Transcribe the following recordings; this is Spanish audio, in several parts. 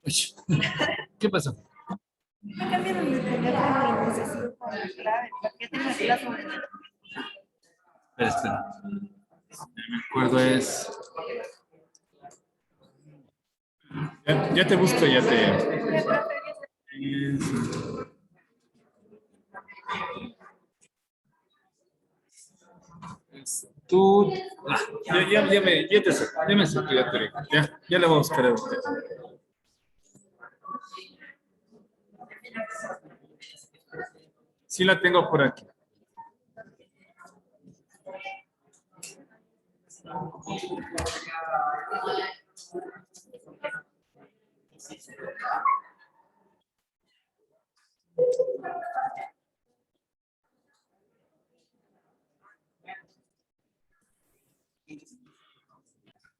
Uy, ¿qué pasó? Me cambiaron de teléfono y necesito comprar el paquete y me queda sobre el Espera, espera. Me acuerdo es... Ya te busco, ya te... Tú... ya me sé, ya le voy a buscar a usted. Sí la tengo por aquí.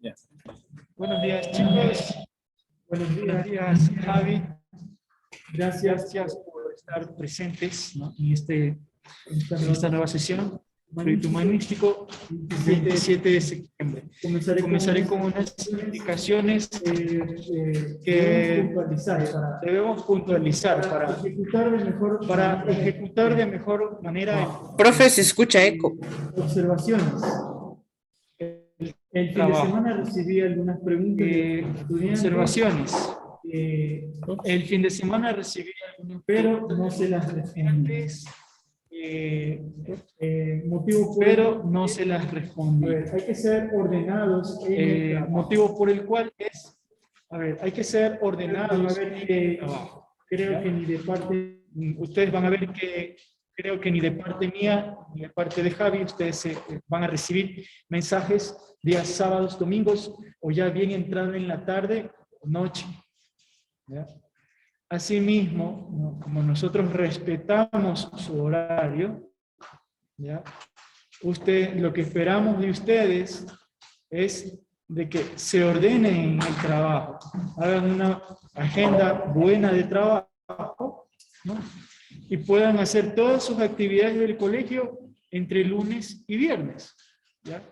Ya. Buenos días, chicos. Buenos días, Javi. Gracias por estar presentes, ¿no? en esta nueva sesión. Proyecto Humanístico, 27 de septiembre. Comenzaré con unas indicaciones que debemos puntualizar para ejecutar de mejor manera. Profe, se escucha eco. Observaciones. El fin de semana recibí algunas preguntas de observaciones. El fin de semana recibí algunas, pero no se las respondí. Pero no se las respondí. Hay que ser ordenados. Motivo por el cual es, hay que ser ordenados en el trabajo. Creo que ni de parte, ustedes van a ver que creo que ni de parte mía, ni de parte de Javi, ustedes van a recibir mensajes días sábados, domingos, o ya bien entrado en la tarde o noche. ¿Ya? Asimismo, ¿no? Como nosotros respetamos su horario, ¿ya? Lo que esperamos de ustedes es de que se ordenen el trabajo, hagan una agenda buena de trabajo, ¿no? Y puedan hacer todas sus actividades del colegio entre lunes y viernes, ¿ya?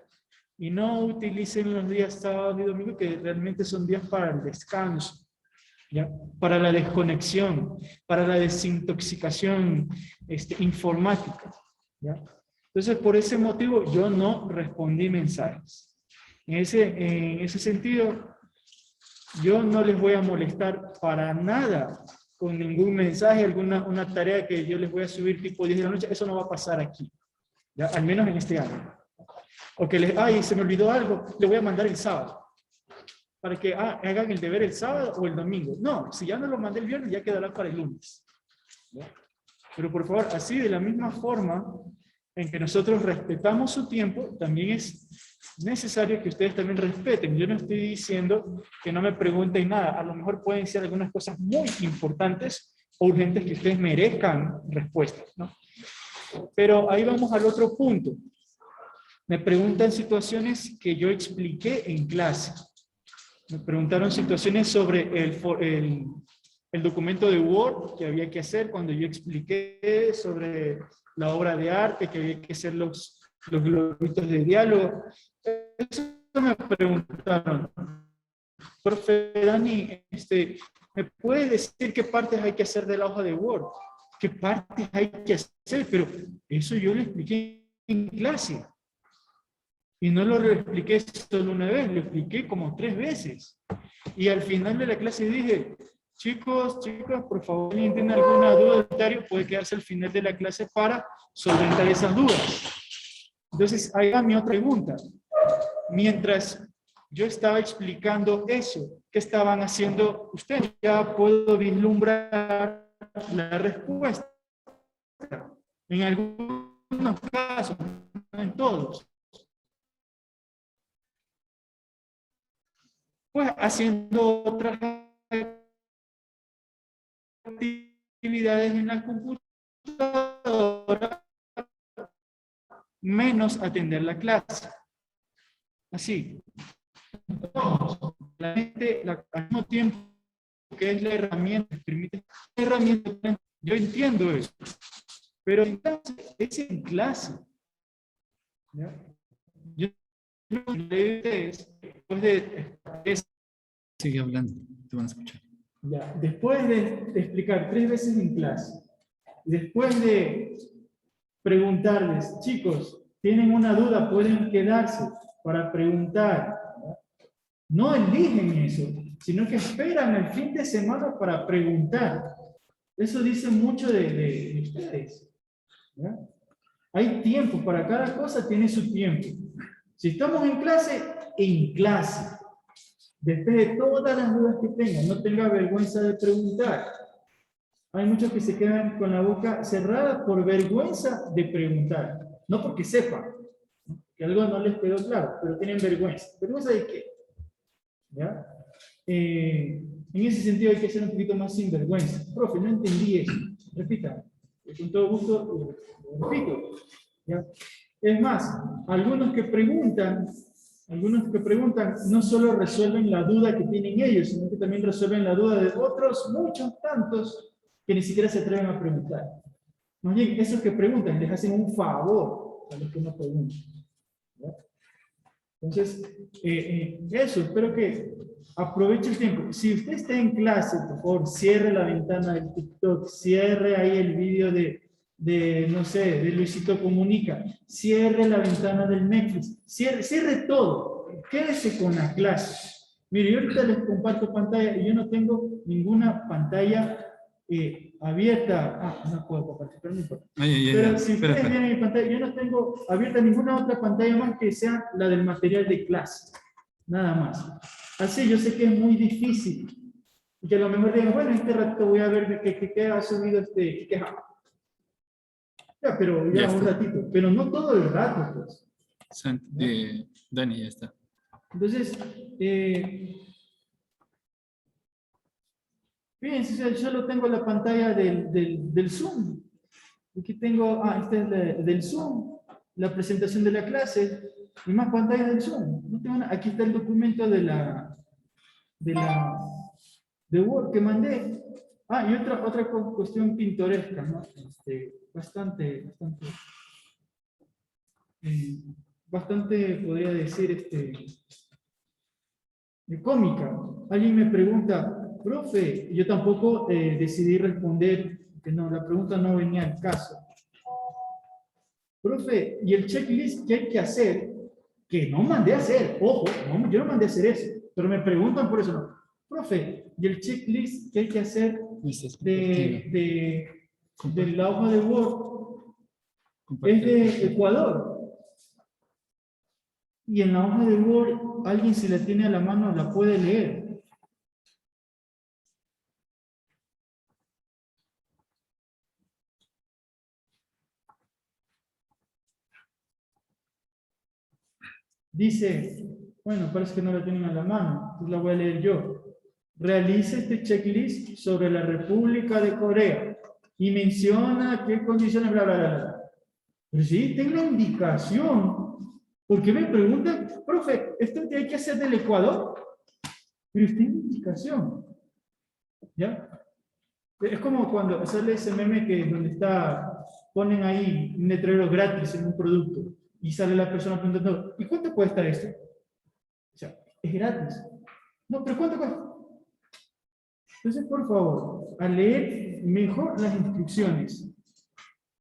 Y no utilicen los días sábado y domingo, que realmente son días para el descanso, ¿ya? Para la desconexión, para la desintoxicación informática, ¿ya? Entonces, por ese motivo, yo no respondí mensajes. En ese sentido, yo no les voy a molestar para nada con ningún mensaje, una tarea que yo les voy a subir tipo 10 de la noche, eso no va a pasar aquí, ¿ya? Al menos en este año. O que se me olvidó algo, le voy a mandar el sábado, para que hagan el deber el sábado o el domingo. No, si ya no lo mandé el viernes, ya quedará para el lunes, ¿ya? Pero por favor, así de la misma forma en que nosotros respetamos su tiempo, también es necesario que ustedes también respeten. Yo no estoy diciendo que no me pregunten nada, a lo mejor pueden ser algunas cosas muy importantes o urgentes que ustedes merezcan respuestas, ¿no? Pero ahí vamos al otro punto. Me preguntan situaciones que yo expliqué en clase. Me preguntaron situaciones sobre el documento de Word que había que hacer cuando yo expliqué sobre la obra de arte, que había que hacer los globitos de diálogo. Eso me preguntaron. Profe Dani, ¿me puede decir qué partes hay que hacer de la hoja de Word? ¿Qué partes hay que hacer? Pero eso yo lo expliqué en clase. Y no lo expliqué solo una vez, lo expliqué como 3 veces. Y al final de la clase dije, chicos, chicas, por favor, si tienen alguna duda, puede quedarse al final de la clase para solventar esas dudas. Entonces, ahí va mi otra pregunta. Mientras yo estaba explicando eso, ¿qué estaban haciendo ustedes? Ya puedo vislumbrar la respuesta. En algunos casos, no en todos. Pues haciendo otras actividades en la computadora, menos atender la clase. Así. Al mismo tiempo que es la herramienta que permite, yo entiendo eso, Pero en clase, es en clase. ¿Ya? Yo lo que le digo es, después de Sigue hablando, te van a escuchar. ya, después de explicar 3 veces en clase, después de preguntarles, chicos, tienen una duda, pueden quedarse para preguntar. No eligen eso, sino que esperan el fin de semana para preguntar. Eso dice mucho de ustedes. ¿Ya? Hay tiempo, para cada cosa tiene su tiempo. Si estamos en clase. Despeje todas las dudas que tengan, no tenga vergüenza de preguntar. Hay muchos que se quedan con la boca cerrada por vergüenza de preguntar. No porque sepan, ¿no? Que algo no les quedó claro, pero tienen vergüenza. ¿Vergüenza de qué? ¿Ya? En ese sentido hay que ser un poquito más sinvergüenza. Profe, no entendí eso. Repita. Con todo gusto, repito. ¿Ya? Es más, algunos que preguntan no solo resuelven la duda que tienen ellos, sino que también resuelven la duda de otros, muchos tantos, que ni siquiera se atreven a preguntar. Más bien, esos que preguntan les hacen un favor a los que no preguntan. ¿Ya? Entonces, eso, espero que aproveche el tiempo. Si usted está en clase, por favor, cierre la ventana del TikTok, cierre ahí el vídeo no sé, de Luisito Comunica, cierre la ventana del Netflix, cierre todo, quédese con la clase. Mire, yo ahorita les comparto pantalla y yo no tengo ninguna pantalla abierta. No puedo compartir, pero no importa. Pero si ustedes vienen mi pantalla, yo no tengo abierta ninguna otra pantalla más que sea la del material de clase. Nada más. Así yo sé que es muy difícil. Y que a lo mejor digan, bueno, este rato voy a ver qué ha subido ya, pero ya un ratito. Pero no todo el rato, pues. Dani, ya está. Entonces, fíjense, yo solo tengo la pantalla del Zoom. Aquí tengo, esta es del Zoom, la presentación de la clase, y más pantallas del Zoom. No tengo nada. Aquí está el documento de Word que mandé. Y otra cuestión pintoresca, ¿no? Bastante, podría decir, cómica. Alguien me pregunta, profe, yo tampoco decidí responder, que no, la pregunta no venía al caso. Profe, ¿y el checklist qué hay que hacer? Que no mandé a hacer, ojo, no, yo no mandé a hacer eso, pero me preguntan por eso, no. Profe, ¿y el checklist qué hay que hacer de la hoja de Word? Es de Ecuador. Y en la hoja de Word, alguien si la tiene a la mano la puede leer. Dice, bueno, parece que no la tienen a la mano, entonces la voy a leer yo. Realice este checklist sobre la República de Corea y menciona qué condiciones, bla, bla, bla, bla. Pero sí, tengo una indicación. Porque me preguntan, profe, ¿esto que hay que hacer del Ecuador? Pero está en indicación. ¿Ya? Es como cuando sale ese meme donde ponen ahí un letrero gratis en un producto y sale la persona preguntando, ¿y cuánto cuesta esto? O sea, es gratis. No, pero ¿cuánto cuesta? Entonces, por favor, a leer mejor las instrucciones.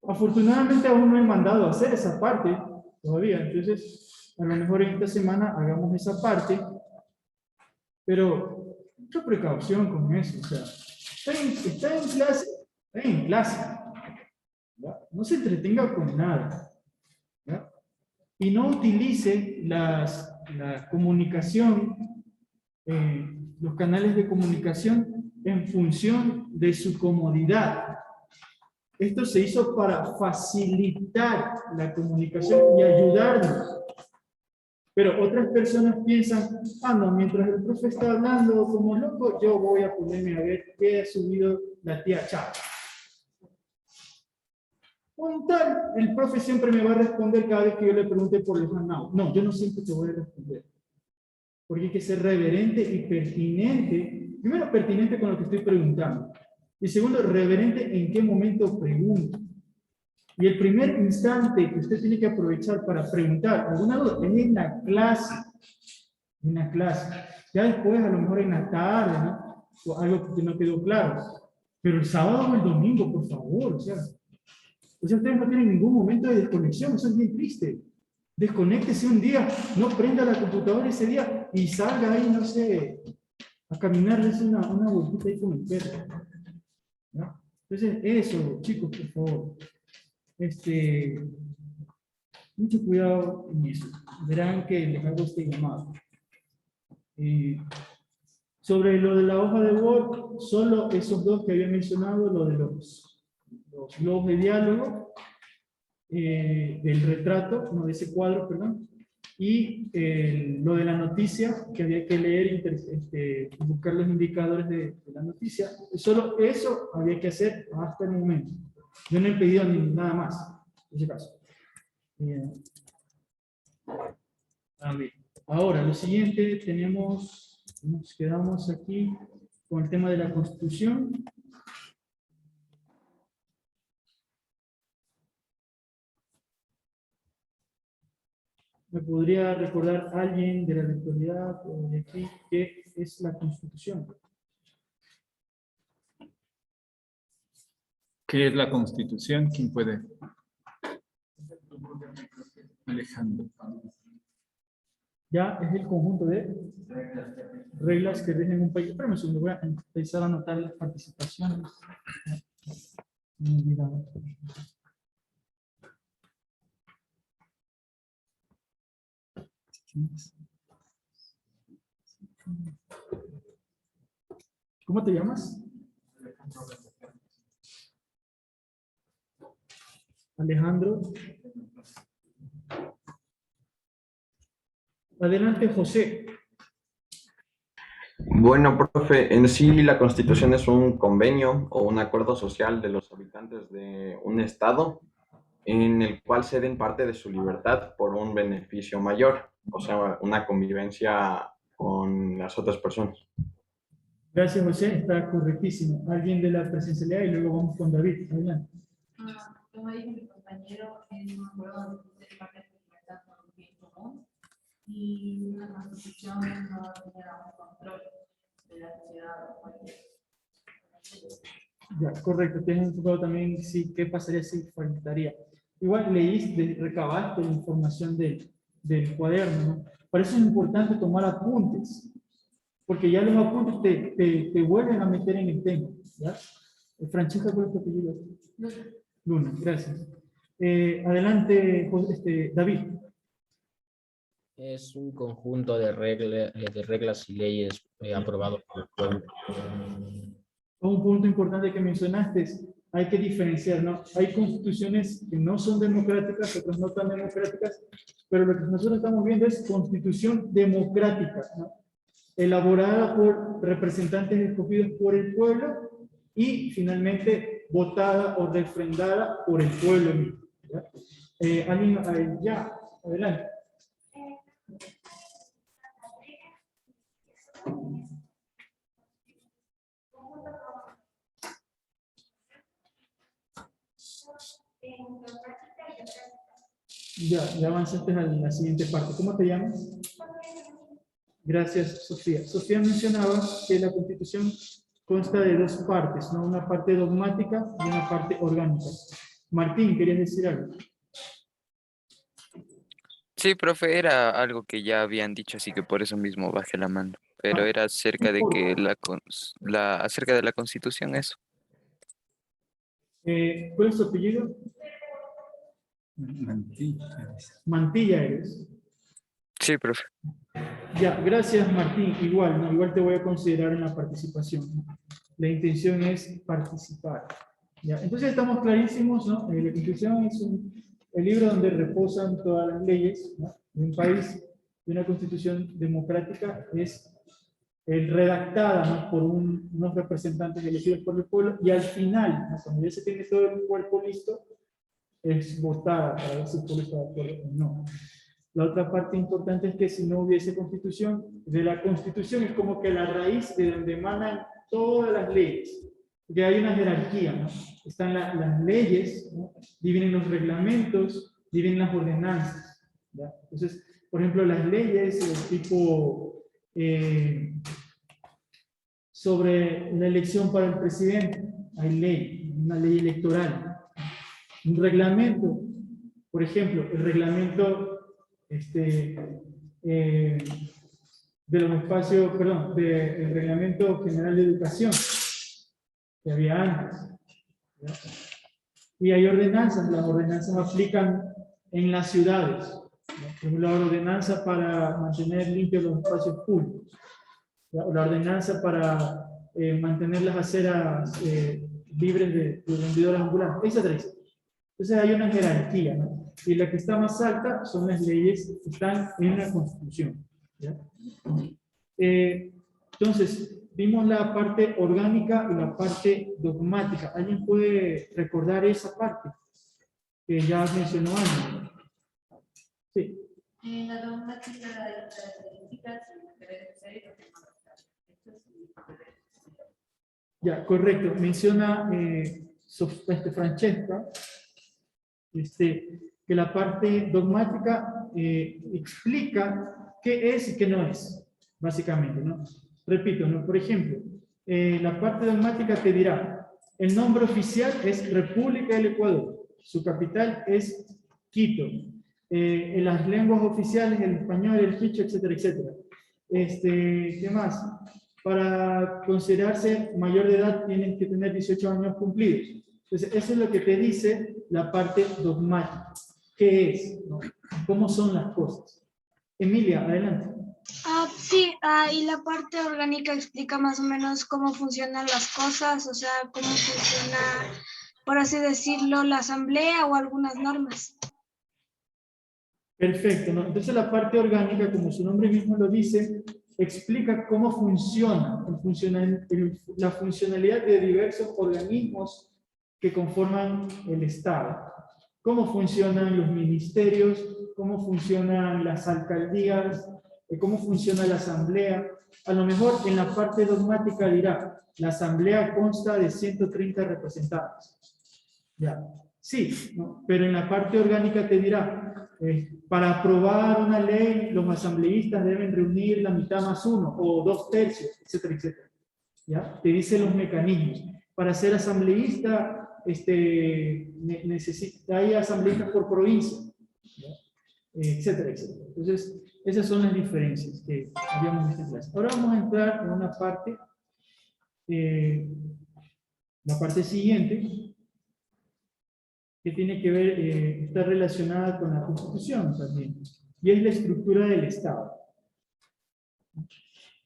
Afortunadamente aún no he mandado a hacer esa parte todavía, entonces a lo mejor en esta semana hagamos esa parte, pero mucha precaución con eso, o sea, está en clase, ¿ya? No se entretenga con nada, ¿ya? Y no utilice la comunicación, los canales de comunicación en función de su comodidad. Esto se hizo para facilitar la comunicación y ayudarnos. Pero otras personas piensan, no, mientras el profe está hablando como loco, yo voy a ponerme a ver qué ha subido la tía Chava. Con tal, el profe siempre me va a responder cada vez que yo le pregunte por los hangout. No, yo no siempre te voy a responder. Porque hay que ser reverente y pertinente. Primero, pertinente con lo que estoy preguntando. Y segundo, reverente en qué momento pregunto. Y el primer instante que usted tiene que aprovechar para preguntar alguna duda es en la clase. En la clase. Ya después, a lo mejor en la tarde, ¿no? O algo que no quedó claro. Pero el sábado o el domingo, por favor, o sea, ustedes no tienen ningún momento de desconexión, eso es bien triste. Desconéctese un día, no prenda la computadora ese día y salga ahí, no sé, a caminarles una vueltita ahí con el perro. ¿No? Entonces, eso, chicos, por favor. Mucho cuidado en eso. Verán que les hago este llamado. Sobre lo de la hoja de Word, solo esos dos que había mencionado, lo de los globos de diálogo, del retrato, no de ese cuadro, perdón, y lo de la noticia, que había que leer, buscar los indicadores de la noticia. Solo eso había que hacer hasta el momento. Yo no he pedido ni nada más, en ese caso. A ver, ahora, lo siguiente, nos quedamos aquí con el tema de la Constitución. ¿Me podría recordar alguien de la virtualidad o de aquí qué es la Constitución? ¿Qué es la Constitución? ¿Quién puede? Alejandro. Ya es el conjunto de reglas que rigen un país. Espérame un segundo, voy a empezar a anotar las participaciones. Me he olvidado. ¿Cómo te llamas? Alejandro. Adelante, José. Bueno, profe, en sí la Constitución es un convenio o un acuerdo social de los habitantes de un estado en el cual ceden parte de su libertad por un beneficio mayor, o sea, una convivencia con las otras personas. Gracias, José. Está correctísimo. Alguien de la presencialidad y luego vamos con David. Adelante. Como dijo mi compañero, es un acuerdo de parte de libertad por un bien común y una constitución no tiene un control de la sociedad. Ya, correcto. Tienes enfocado también sí, qué pasaría si faltaría. Igual leíste, recabaste la información del cuaderno, ¿no? Por eso es importante tomar apuntes, porque ya los apuntes te vuelven a meter en el tema. ¿Ya? Francesca, ¿cuál es tu apellido? Luna, gracias. Adelante, David. Es un conjunto de reglas y leyes aprobado por el pueblo. Un punto importante que mencionaste es, hay que diferenciar, ¿no? Hay constituciones que no son democráticas, otras no tan democráticas, pero lo que nosotros estamos viendo es constitución democrática, ¿no? Elaborada por representantes escogidos por el pueblo y finalmente votada o refrendada por el pueblo mismo. ¿Ya? ¿Alguien? Ya, adelante. Ya avanzaste a la siguiente parte. ¿Cómo te llamas? Gracias, Sofía. Sofía mencionaba que la Constitución consta de dos partes, ¿no? Una parte dogmática y una parte orgánica. Martín, ¿querías decir algo? Sí, profe, era algo que ya habían dicho, así que por eso mismo bajé la mano. Pero era acerca de que acerca de la Constitución, eso. ¿Cuál es tu apellido? Mantilla. Mantilla eres. Sí, profe. Ya, gracias Martín. Igual, ¿no? Igual te voy a considerar en la participación. La intención es participar. Ya, entonces estamos clarísimos, ¿no? La Constitución es el libro donde reposan todas las leyes, ¿no? De un país, de una constitución democrática, es redactada, ¿no? Por unos representantes elegidos por el pueblo, y al final, ¿no? Cuando ya se tiene todo el cuerpo listo, es votada para ver si el pueblo está de acuerdo o no. La otra parte importante es que si no hubiese constitución, de la constitución es como que la raíz de donde emanan todas las leyes. Porque hay una jerarquía, ¿no? Están las leyes, ¿no? Dividen los reglamentos, dividen las ordenanzas, ¿ya? Entonces, por ejemplo, las leyes tipo sobre la elección para el presidente, hay ley, una ley electoral. Un reglamento, por ejemplo, el reglamento de los espacios, perdón, del reglamento general de educación que había antes, ¿ya? Y hay ordenanzas, las ordenanzas aplican en las ciudades, ¿no? Por ejemplo, la ordenanza para mantener limpios los espacios públicos, ¿ya? La ordenanza para mantener las aceras libres de vendedores ambulantes, etc. Entonces hay una jerarquía, ¿no? Y la que está más alta son las leyes que están en la Constitución, ¿ya? Entonces, vimos la parte orgánica y la parte dogmática. ¿Alguien puede recordar esa parte que ya mencionó antes? Sí. En la dogmática de las características debe ser lo que Ya, correcto. Menciona Francesca que la parte dogmática explica qué es y qué no es, básicamente, ¿no? Repito, ¿no? Por ejemplo, la parte dogmática te dirá, el nombre oficial es República del Ecuador, su capital es Quito, en las lenguas oficiales, el español, el quichua, etcétera, etcétera. ¿Qué más? Para considerarse mayor de edad tienen que tener 18 años cumplidos. Entonces, eso es lo que te dice la parte dogmática. ¿Qué es? ¿No? ¿Cómo son las cosas? Emilia, adelante. Sí, y la parte orgánica explica más o menos cómo funcionan las cosas, o sea, cómo funciona, por así decirlo, la asamblea o algunas normas. Perfecto, ¿no? Entonces la parte orgánica, como su nombre mismo lo dice, explica cómo funciona, la funcionalidad de diversos organismos que conforman el Estado. Cómo funcionan los ministerios, cómo funcionan las alcaldías, cómo funciona la asamblea. A lo mejor en la parte dogmática dirá, la asamblea consta de 130 representantes. Ya, sí, ¿no? Pero en la parte orgánica te dirá, para aprobar una ley, los asambleístas deben reunir la mitad más uno, o 2/3, etcétera, etcétera. ¿Ya? Te dice los mecanismos. Para ser asambleísta, hay asambleístas por provincia, ¿ya? Etcétera, etcétera. Entonces, esas son las diferencias que habíamos visto en clase. Ahora vamos a entrar en una parte, la parte siguiente, que tiene que ver, está relacionada con la Constitución también, y es la estructura del Estado.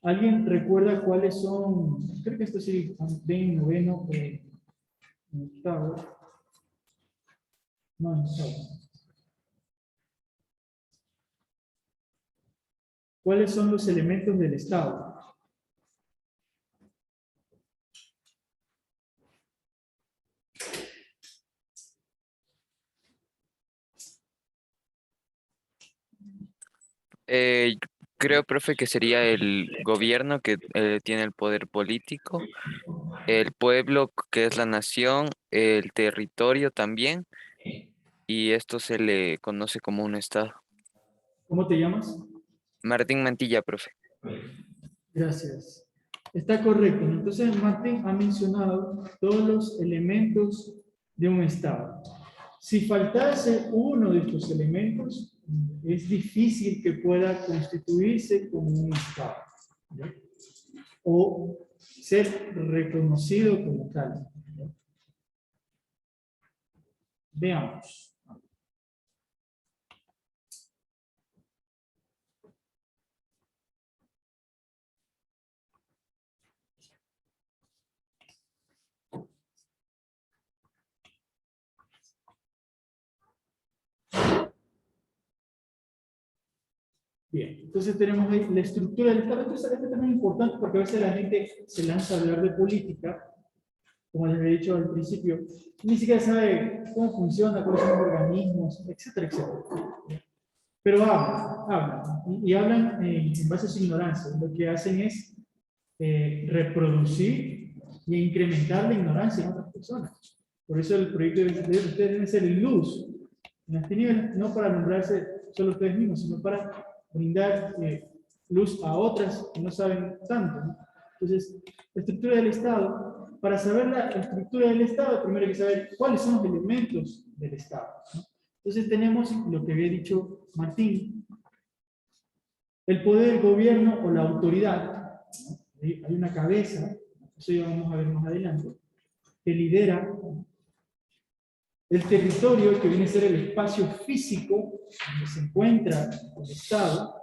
¿Alguien recuerda cuáles son? Creo que esto sí, en noveno, octavo. No, en octavo. ¿Cuáles son los elementos del Estado? Creo, profe, que sería el gobierno que tiene el poder político, el pueblo que es la nación, el territorio también, y esto se le conoce como un estado. ¿Cómo te llamas? Martín Mantilla, profe. Gracias. Está correcto. Entonces, Martín ha mencionado todos los elementos de un Estado. Si faltase uno de estos elementos, es difícil que pueda constituirse como un Estado, ¿ya? O ser reconocido como tal, ¿ya? Veamos. Bien, entonces tenemos ahí la estructura del Estado. Entonces, este tema es importante porque a veces la gente se lanza a hablar de política, como les he dicho al principio, ni siquiera sabe cómo funciona, cuáles son los organismos, etcétera, etcétera. Pero hablan, y hablan en base a su ignorancia. Lo que hacen es reproducir y a incrementar la ignorancia en otras personas. Por eso el proyecto de ustedes debe ser luz en las tinieblas, no para alumbrarse solo ustedes mismos, sino para brindar luz a otras que no saben tanto, ¿no? Entonces, la estructura del Estado, para saber la estructura del Estado, primero hay que saber cuáles son los elementos del Estado, ¿no? Entonces tenemos lo que había dicho Martín, el poder del gobierno o la autoridad, ¿no? Hay una cabeza, eso ya vamos a ver más adelante, que lidera el territorio, que viene a ser el espacio físico donde se encuentra el Estado,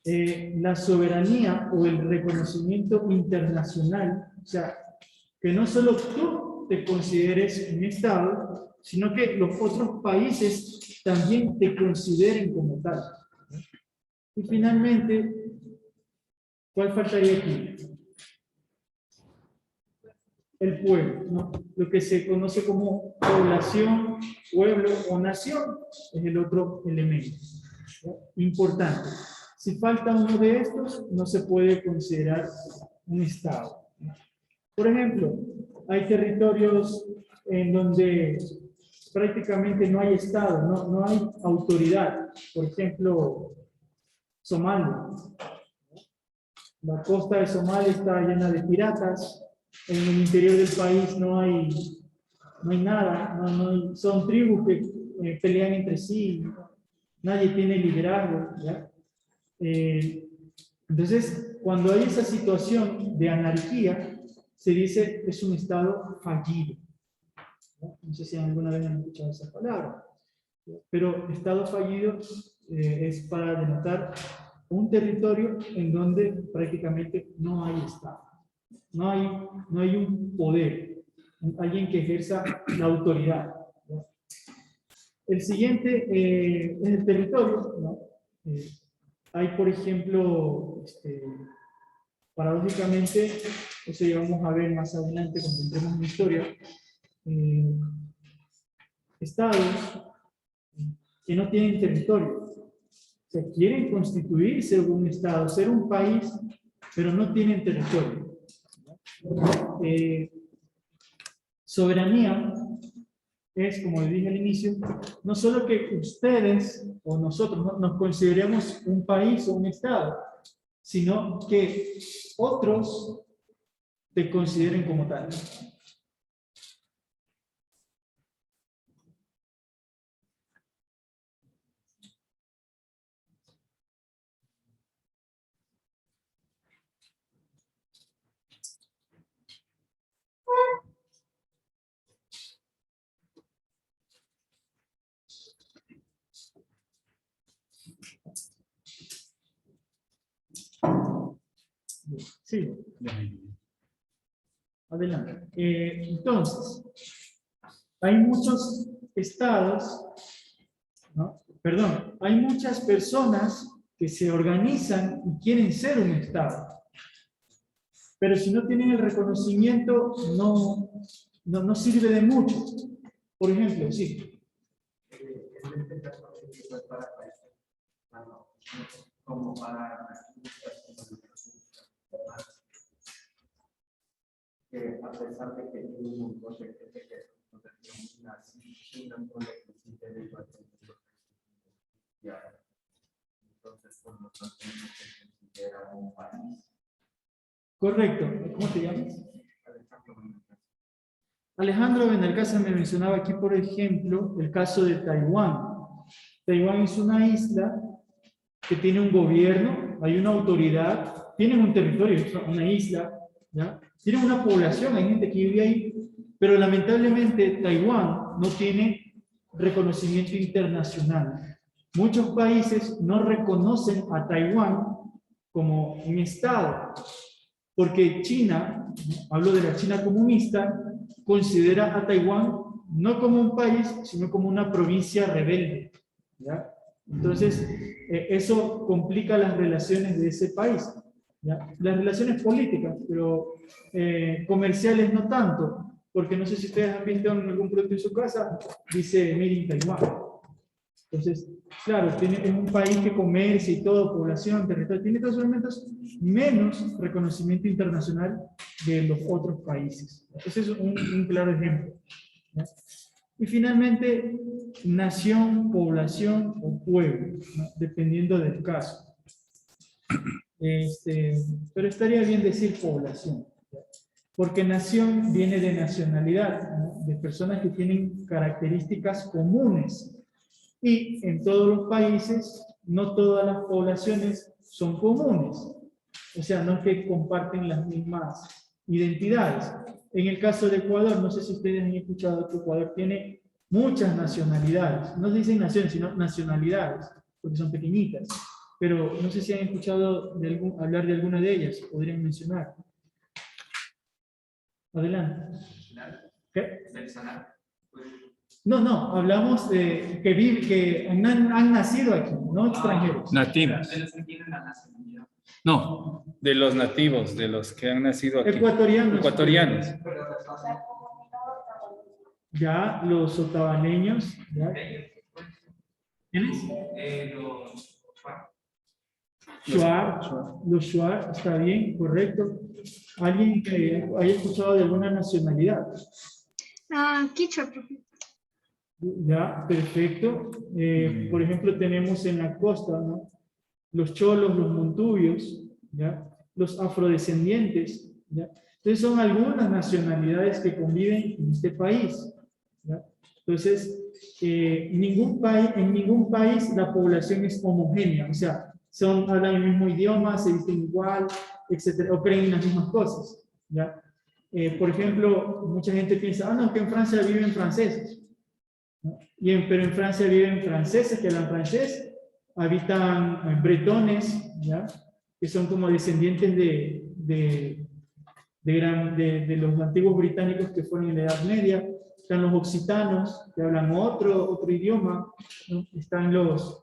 la soberanía o el reconocimiento internacional, o sea, que no solo tú te consideres un Estado, sino que los otros países también te consideren como tal. Y finalmente, ¿cuál faltaría aquí? El pueblo, ¿no? Lo que se conoce como población, pueblo o nación es el otro elemento, ¿no? Importante. Si falta uno de estos, no se puede considerar un Estado, ¿no? Por ejemplo, hay territorios en donde prácticamente no hay Estado, no hay autoridad. Por ejemplo, Somalia. La costa de Somalia está llena de piratas. En el interior del país no hay nada, son tribus que pelean entre sí, nadie tiene liderazgo, ¿ya? Entonces, cuando hay esa situación de anarquía, se dice es un Estado fallido. No sé si alguna vez han escuchado esa palabra, pero Estado fallido es para denotar un territorio en donde prácticamente no hay Estado. No hay un poder, alguien que ejerza la autoridad, ¿no? El siguiente es el territorio, ¿no? Hay, por ejemplo, paradójicamente, eso ya vamos a ver más adelante cuando entremos en la historia, estados que no tienen territorio, se quieren constituirse un estado, ser un país, pero no tienen territorio. Soberanía es, como les dije al inicio, no solo que ustedes o nosotros nos consideremos un país o un estado, sino que otros te consideren como tal. Sí. Adelante. Entonces, hay muchos estados, ¿no? Perdón, hay muchas personas que se organizan y quieren ser un estado. Pero si no tienen el reconocimiento, no sirve de mucho. Por ejemplo, sí. Como para que a pesar de que tiene un montón de gente que no puede existir igual que entonces por lo tanto no se considera un país. Correcto. ¿Cómo te llamas? Alejandro Benalcázar me mencionaba aquí, por ejemplo, el caso de Taiwán. Taiwán es una isla que tiene un gobierno, hay una autoridad, tienen un territorio, es una isla, ¿ya? Tienen una población, hay gente que vive ahí, pero lamentablemente Taiwán no tiene reconocimiento internacional. Muchos países no reconocen a Taiwán como un estado, porque China, hablo de la China comunista, considera a Taiwán no como un país, sino como una provincia rebelde, ¿ya? Entonces, eso complica las relaciones de ese país, ¿ya? Las relaciones políticas, pero comerciales no tanto, porque no sé si ustedes han visto en algún producto en su casa, dice Made in Taiwan. Entonces, claro, es un país que comercia y todo, población, territorio, tiene todos los elementos, menos reconocimiento internacional de los otros países. Ese es un claro ejemplo, ¿no? Y finalmente, nación, población o pueblo, ¿no? Dependiendo del caso. Pero estaría bien decir población, ¿no? Porque nación viene de nacionalidad, ¿no? De personas que tienen características comunes. Y en todos los países, no todas las poblaciones son comunes. O sea, no es que comparten las mismas identidades. En el caso de Ecuador, no sé si ustedes han escuchado que Ecuador tiene muchas nacionalidades. No se dicen naciones, sino nacionalidades, porque son pequeñitas. Pero no sé si han escuchado hablar de alguna de ellas. Podrían mencionar. Adelante. ¿Qué? No, hablamos de que han nacido aquí, no extranjeros. Nativos. No, de los nativos, de los que han nacido aquí. Ecuatorianos. Ecuatorianos. Ya, los otavaleños. ¿Ya? ¿Quiénes? Shuar, los Shuar, está bien, correcto. ¿Alguien que haya escuchado de alguna nacionalidad? Quichua, profe. Ya, perfecto. Por ejemplo, tenemos en la costa, ¿no? Los cholos, los montubios, ¿ya? Los afrodescendientes, ¿ya? Entonces son algunas nacionalidades que conviven en este país, ¿ya? Entonces, en ningún país la población es homogénea, o sea, hablan el mismo idioma, se visten igual, etcétera, o creen en las mismas cosas, ¿ya? Por ejemplo, mucha gente piensa, no, que en Francia viven franceses, ¿no? Pero en Francia viven franceses que hablan francés, habitan bretones, ¿ya? Que son como descendientes de los antiguos británicos que fueron en la Edad Media. Están los occitanos, que hablan otro idioma, ¿no? Están los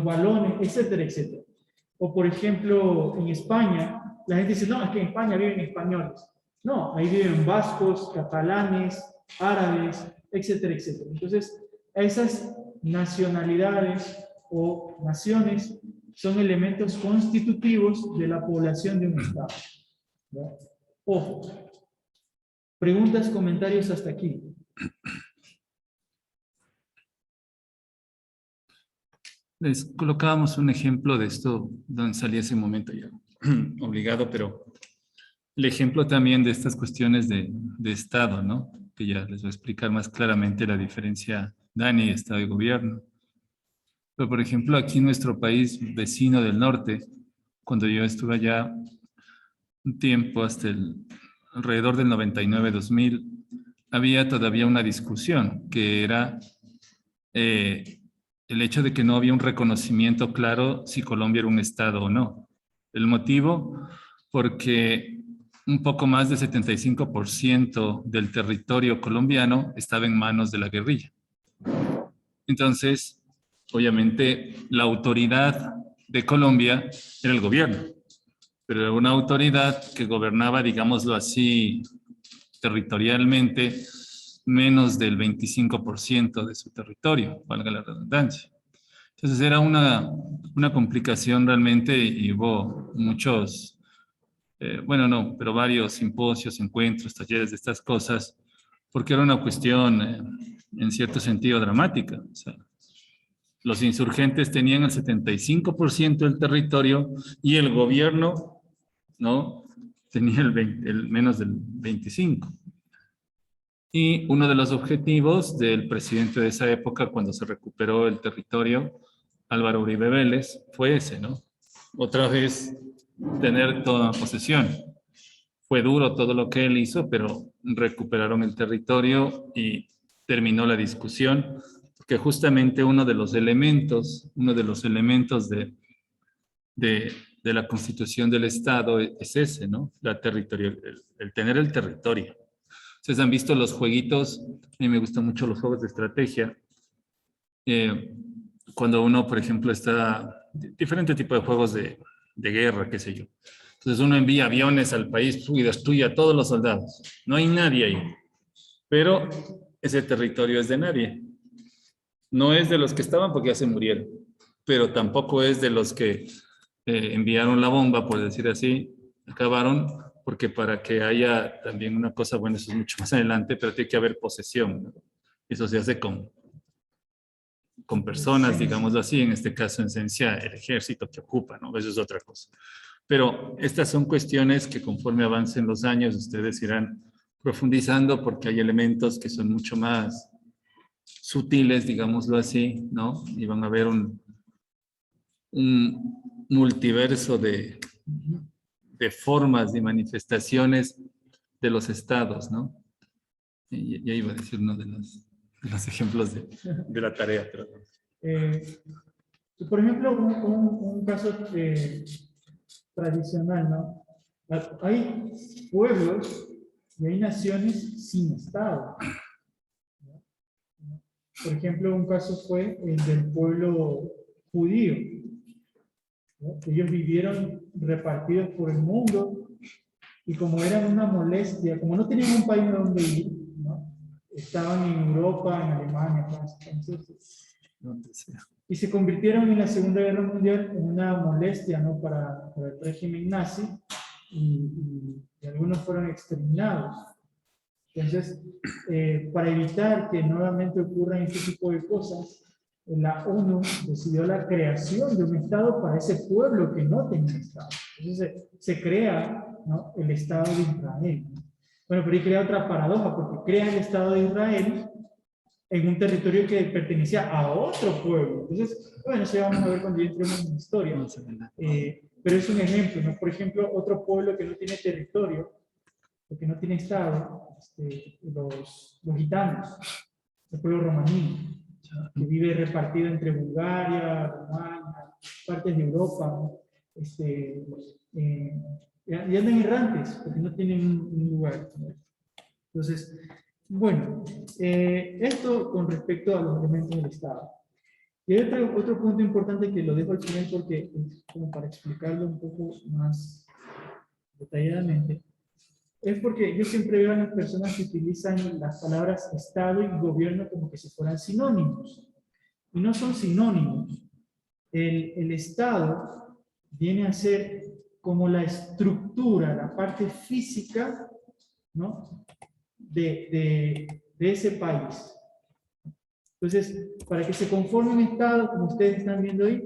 valones, etcétera, etcétera. O por ejemplo, en España, la gente dice, no, es que en España viven españoles. No, ahí viven vascos, catalanes, árabes, etcétera, etcétera. Entonces, esas nacionalidades o naciones son elementos constitutivos de la población de un estado, ¿no? Ojo. Preguntas, comentarios hasta aquí. Les colocábamos un ejemplo de esto, donde salía ese momento ya obligado, pero el ejemplo también de estas cuestiones de Estado, ¿no? Que ya les voy a explicar más claramente la diferencia Dani, Estado y Gobierno. Pero, por ejemplo, aquí en nuestro país vecino del norte, cuando yo estuve allá un tiempo, hasta alrededor del 99-2000, había todavía una discusión que era el hecho de que no había un reconocimiento claro si Colombia era un estado o no. El motivo, porque un poco más del 75% del territorio colombiano estaba en manos de la guerrilla. Entonces, obviamente, la autoridad de Colombia era el gobierno, pero era una autoridad que gobernaba, digámoslo así, territorialmente, menos del 25% de su territorio, valga la redundancia. Entonces era una complicación realmente y hubo muchos, pero varios simposios, encuentros, talleres de estas cosas, porque era una cuestión en cierto sentido dramática. O sea, los insurgentes tenían el 75% del territorio y el gobierno, ¿no?, tenía el menos del 25%. Y uno de los objetivos del presidente de esa época, cuando se recuperó el territorio, Álvaro Uribe Vélez, fue ese, ¿no? Otra vez tener toda posesión. Fue duro todo lo que él hizo, pero recuperaron el territorio y terminó la discusión, porque justamente uno de los elementos de la constitución del Estado es ese, ¿no? La territorial, el tener el territorio. Ustedes han visto los jueguitos, a mí me gustan mucho los juegos de estrategia. Cuando uno, por ejemplo, diferente tipo de juegos de guerra, qué sé yo. Entonces uno envía aviones al país y destruye a todos los soldados. No hay nadie ahí. Pero ese territorio es de nadie. No es de los que estaban porque ya se murieron, pero tampoco es de los que enviaron la bomba, por decir así, acabaron, porque para que haya también una cosa, bueno, eso es mucho más adelante, pero tiene que haber posesión, ¿no? Eso se hace con personas, digámoslo así, en este caso en esencia el ejército que ocupa, ¿no? Eso es otra cosa. Pero estas son cuestiones que conforme avancen los años ustedes irán profundizando porque hay elementos que son mucho más sutiles, digámoslo así, ¿no? Y van a ver un multiverso de formas y manifestaciones de los estados, ¿no? Y ya iba a decir uno de los ejemplos de la tarea. Pero... por ejemplo, un caso tradicional, ¿no? Hay pueblos y hay naciones sin estado. Por ejemplo, un caso fue el del pueblo judío, ¿no? Ellos vivieron repartidos por el mundo y como eran una molestia, como no tenían un país donde ir, ¿no? Estaban en Europa, en Alemania, donde sea. Y se convirtieron en la Segunda Guerra Mundial en una molestia, ¿no? para el régimen nazi y algunos fueron exterminados. Entonces, para evitar que nuevamente ocurran este tipo de cosas, la ONU decidió la creación de un Estado para ese pueblo que no tenía Estado. Entonces se crea, ¿no? El Estado de Israel. Bueno, pero ahí crea otra paradoja, porque crea el Estado de Israel en un territorio que pertenecía a otro pueblo. Entonces, bueno, eso ya vamos a ver cuando ya entremos en la historia. Pero es un ejemplo, ¿no? Por ejemplo, otro pueblo que no tiene territorio, que no tiene Estado, los gitanos, el pueblo romaní, que vive repartido entre Bulgaria, Rumania, partes de Europa, ¿no? Y andan errantes, porque no tienen un lugar, ¿no? Entonces, bueno, esto con respecto a los elementos del Estado. Y hay otro punto importante que lo dejo al final porque es como para explicarlo un poco más detalladamente. Es porque yo siempre veo a las personas que utilizan las palabras Estado y gobierno como que si fueran sinónimos. Y no son sinónimos. El Estado viene a ser como la estructura, la parte física, ¿no? de ese país. Entonces, para que se conforme un Estado, como ustedes están viendo ahí,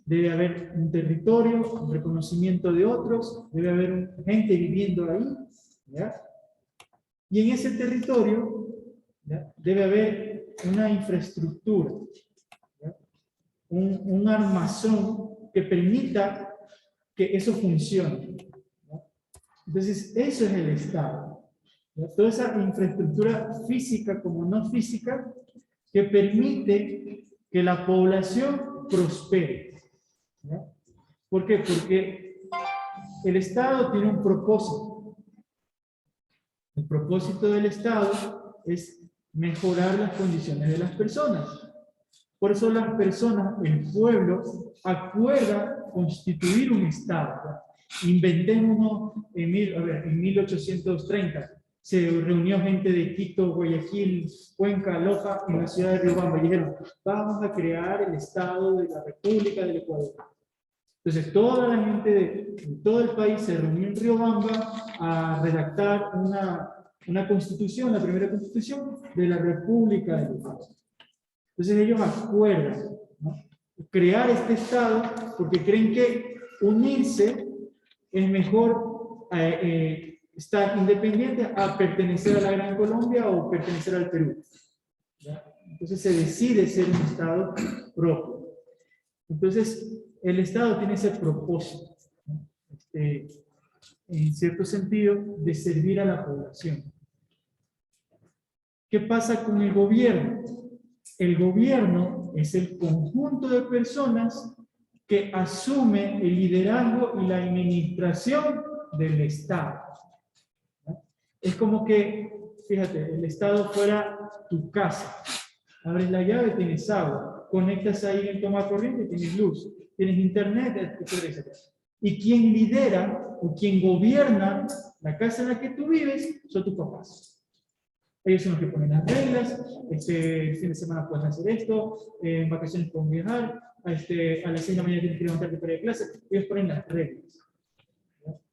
debe haber un territorio, un reconocimiento de otros, debe haber gente viviendo ahí, ¿ya? Y en ese territorio, ¿ya? Debe haber una infraestructura, ¿ya? Un armazón que permita que eso funcione, ¿ya? Entonces, eso es el Estado, ¿ya? Toda esa infraestructura física como no física que permite que la población prospere, ¿ya? ¿Por qué? Porque el Estado tiene un propósito. El propósito del Estado es mejorar las condiciones de las personas. Por eso las personas, el pueblo, acuerda constituir un Estado. Inventémonos en 1830. Se reunió gente de Quito, Guayaquil, Cuenca, Loja, en la ciudad de Riobamba y dijeron, vamos a crear el Estado de la República del Ecuador. Entonces toda la gente de todo el país se reunió en Riobamba a redactar una constitución, la primera constitución de la República del Ecuador. Entonces ellos acuerdan, ¿no? Crear este Estado porque creen que unirse es mejor estar independiente a pertenecer a la Gran Colombia o pertenecer al Perú, ¿ya? Entonces se decide ser un Estado propio. Entonces el Estado tiene ese propósito, ¿no? En cierto sentido, de servir a la población. ¿Qué pasa con el gobierno? El gobierno es el conjunto de personas que asume el liderazgo y la administración del Estado. ¿No? Es como que, fíjate, el Estado fuera tu casa. Abres la llave, tienes agua. Conectas ahí en toma corriente, tienes luz. Tienes internet, etc. Y quien lidera o quien gobierna la casa en la que tú vives son tus papás. Ellos son los que ponen las reglas, el fin de semana puedes hacer esto, en vacaciones pueden viajar, a las 6 de la mañana tienes que levantarte para ir a clase, ellos ponen las reglas.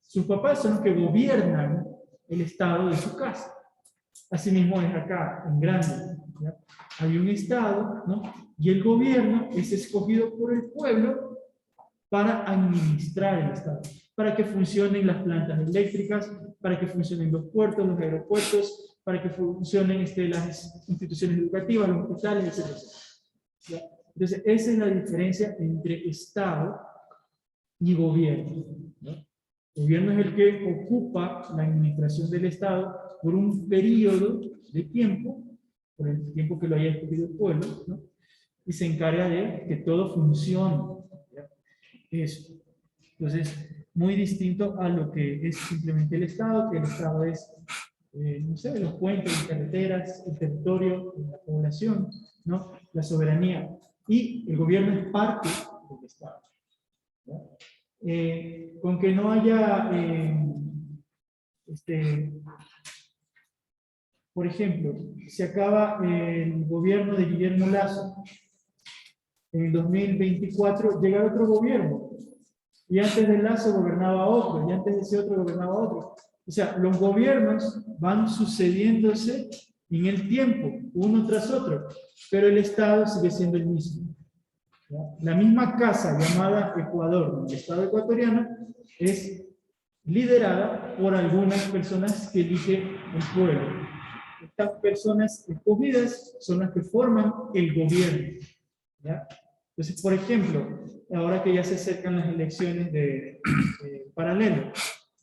Sus papás son los que gobiernan el estado de su casa. Asimismo es acá, en grande. ¿Ya? Hay un estado, ¿no? Y el gobierno es escogido por el pueblo para administrar el estado, para que funcionen las plantas eléctricas, para que funcionen los puertos, los aeropuertos, para que funcionen las instituciones educativas, los hospitales, etc. ¿Ya? Entonces, esa es la diferencia entre Estado y gobierno. ¿No? El gobierno es el que ocupa la administración del Estado por un periodo de tiempo, por el tiempo que lo haya escogido el pueblo, ¿no? Y se encarga de que todo funcione. ¿Ya? Eso. Entonces, muy distinto a lo que es simplemente el Estado, que el Estado es, no sé, los puentes, las carreteras, el territorio, la población, ¿no? La soberanía. Y el gobierno es parte del Estado. ¿Ya? Con que no haya, por ejemplo, se acaba el gobierno de Guillermo Lasso, en el 2024 llega otro gobierno, y antes de Lasso gobernaba otro, y antes de ese otro gobernaba otro. O sea, los gobiernos van sucediéndose en el tiempo, uno tras otro, pero el Estado sigue siendo el mismo. ¿Ya? La misma casa llamada Ecuador, el Estado ecuatoriano, es liderada por algunas personas que elige el pueblo. Estas personas escogidas son las que forman el gobierno. ¿Ya? Entonces, por ejemplo, ahora que ya se acercan las elecciones de paralelo,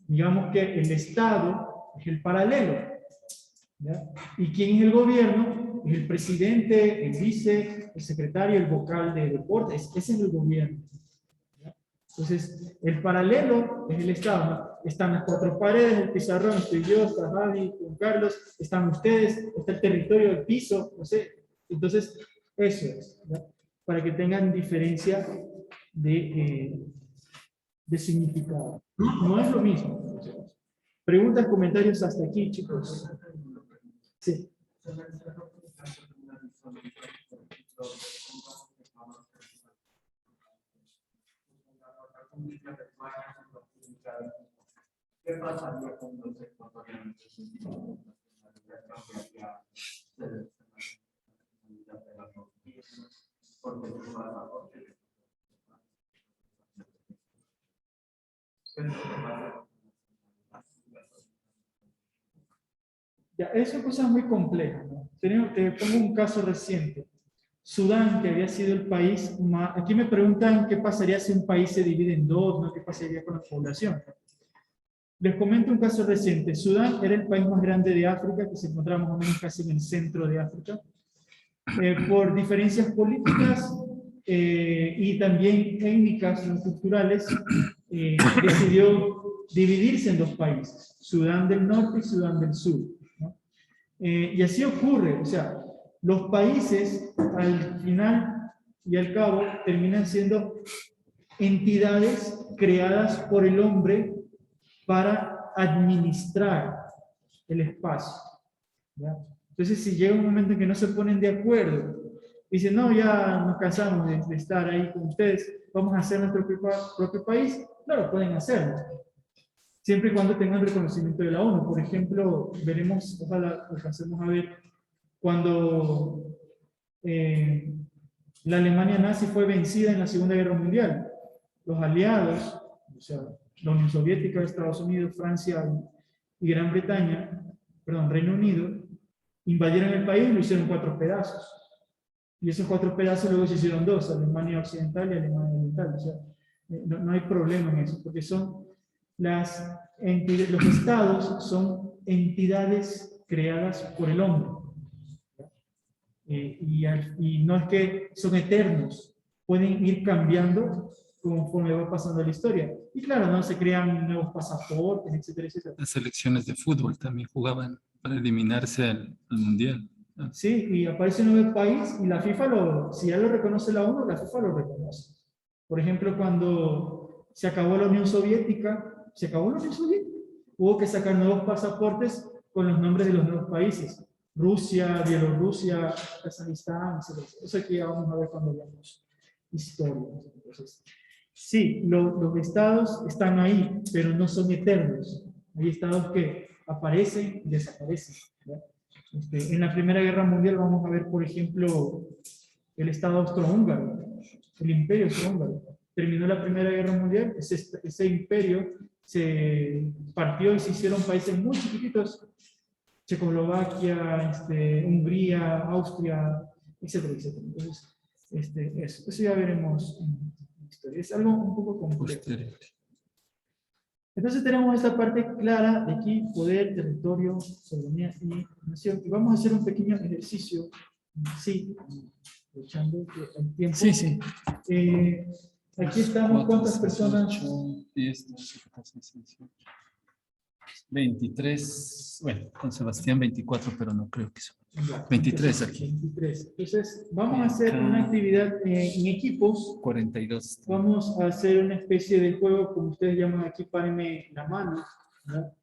digamos que el Estado es el paralelo. ¿Ya? ¿Y quién es el gobierno? Es el presidente, el vice, el secretario, el vocal de deportes. Ese es el gobierno. ¿Ya? Entonces, el paralelo es el Estado, ¿no? Están las cuatro paredes, el pizarrón, estoy yo, está Javi, Juan Carlos, están ustedes, está el territorio, el piso, no sé. Entonces, eso es, ¿ya? Para que tengan diferencia de significado. No es lo mismo. Preguntas, comentarios hasta aquí, chicos. Sí. ¿Qué pasaría con los ecuatorianos? Ya, eso es cosa muy compleja, ¿no? Te pongo un caso reciente. Sudán, que había sido el país más... Aquí me preguntan qué pasaría si un país se divide en dos, ¿no? ¿Qué pasaría con la población? Les comento un caso reciente. Sudán era el país más grande de África, que se encontraba más o menos casi en el centro de África. Por diferencias políticas y también étnicas y culturales, decidió dividirse en dos países, Sudán del Norte y Sudán del Sur, ¿no? Y así ocurre, o sea, los países al final y al cabo terminan siendo entidades creadas por el hombre para administrar el espacio. ¿Ya? Entonces, si llega un momento en que no se ponen de acuerdo, dicen, no, ya nos cansamos de estar ahí con ustedes, vamos a hacer nuestro propio país, claro, pueden hacerlo. Siempre y cuando tengan reconocimiento de la ONU. Por ejemplo, veremos, ojalá alcancemos a ver, cuando la Alemania nazi fue vencida en la Segunda Guerra Mundial. Los aliados, o sea, la Unión Soviética, Estados Unidos, Francia y Gran Bretaña, perdón, Reino Unido, invadieron el país y lo hicieron 4 pedazos. Y esos 4 pedazos luego se hicieron 2, Alemania Occidental y Alemania Oriental. O sea, no hay problema en eso, porque son los estados son entidades creadas por el hombre. Y no es que son eternos, pueden ir cambiando conforme va pasando la historia. Y claro, no se crean nuevos pasaportes, etcétera, etcétera. Las selecciones de fútbol también jugaban para eliminarse al mundial. Sí, y aparece un nuevo país y la FIFA, si ya lo reconoce la ONU, la FIFA lo reconoce. Por ejemplo, cuando se acabó la Unión Soviética, hubo que sacar nuevos pasaportes con los nombres de los nuevos países. Rusia, Bielorrusia, Kazajistán, etc. Eso aquí ya vamos a ver cuando veamos historia. Entonces, sí, los estados están ahí, pero no son eternos. Hay estados que aparecen y desaparecen, ¿verdad? En la Primera Guerra Mundial vamos a ver, por ejemplo, el Estado austrohúngaro, el Imperio austrohúngaro. Terminó la Primera Guerra Mundial, ese imperio se partió y se hicieron países muy chiquititos, Checoslovaquia, Hungría, Austria, etcétera, etcétera. Entonces, eso ya veremos en la historia. Es algo un poco complejo. Entonces tenemos esta parte clara de aquí, poder, territorio, soberanía y nación. Y vamos a hacer un pequeño ejercicio, sí, aprovechando el tiempo. Sí, sí. Aquí estamos, ¿cuántas personas? 10, 12, 14, 18. 23, bueno, con Sebastián 24, pero no creo que son. 23 aquí. 23. Entonces, vamos a hacer una actividad en equipos. 42. Vamos a hacer una especie de juego, como ustedes llaman aquí, párenme la mano, ¿verdad?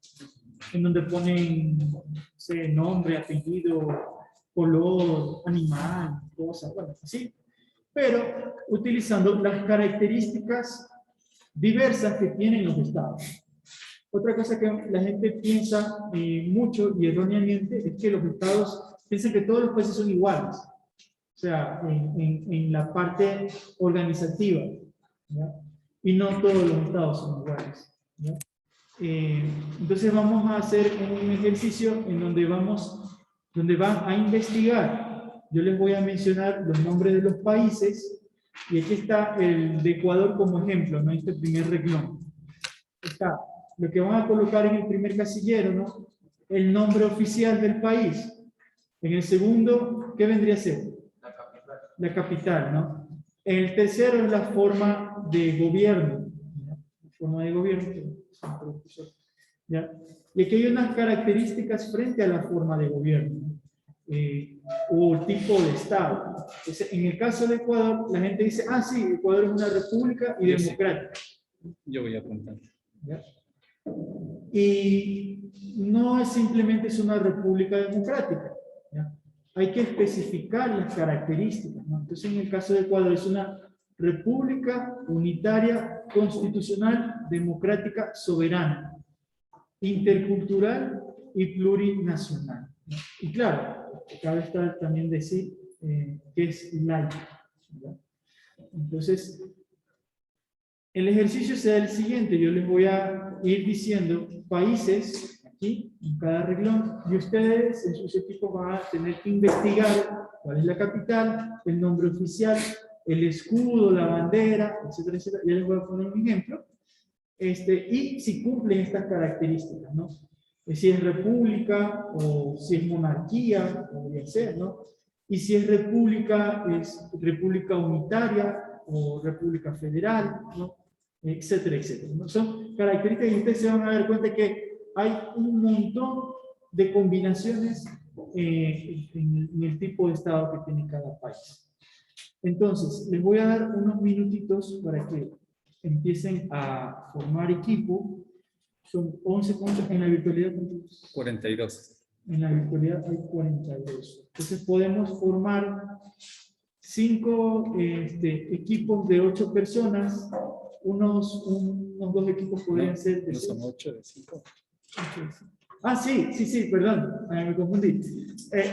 En donde ponen, no sé, nombre, apellido, color, animal, cosas, bueno, así. Pero utilizando las características diversas que tienen los estados. Otra cosa que la gente piensa mucho y erróneamente es que los estados piensan que todos los países son iguales. O sea, en la parte organizativa, ¿ya? Y no todos los estados son iguales, ¿ya? Entonces vamos a hacer un ejercicio en donde van a investigar. Yo les voy a mencionar los nombres de los países y aquí está el de Ecuador como ejemplo, ¿no? Este primer renglón. Está lo que van a colocar en el primer casillero, ¿no? El nombre oficial del país. En el segundo, ¿qué vendría a ser? La capital. La capital, ¿no? En el tercero es la forma de gobierno, ¿ya? La forma de gobierno, ¿ya? Y aquí hay unas características frente a la forma de gobierno, o tipo de Estado. Entonces, en el caso de Ecuador, la gente dice, ah, sí, Ecuador es una república y democrática. Yo voy a apuntar. ¿Ya? Y no es simplemente es una república democrática, ¿ya? Hay que especificar las características, ¿no? Entonces, en el caso de Ecuador es una república unitaria, constitucional, democrática, soberana, intercultural y plurinacional, ¿no? Y claro, cabe estar también decir que es laica, ¿ya? Entonces, el ejercicio será el siguiente. Yo les voy a ir diciendo países aquí en cada renglón y ustedes en sus equipos van a tener que investigar cuál es la capital, el nombre oficial, el escudo, la bandera, etcétera, etcétera. Ya les voy a poner un ejemplo. Y si cumplen estas características, ¿no? Si es república o si es monarquía, podría ser, ¿no? Y si es república unitaria o república federal, ¿no? Etcétera, etcétera, ¿no? Son características y ustedes se van a dar cuenta que hay un montón de combinaciones en el tipo de estado que tiene cada país. Entonces, les voy a dar unos minutitos para que empiecen a formar equipo. Son 11 puntos en la virtualidad. 42. En la virtualidad hay 42. Entonces podemos formar 5 equipos de 8 personas. Unos 2 equipos podrían ser de No 6. son 8 de 5. Ah, sí, perdón, me confundí.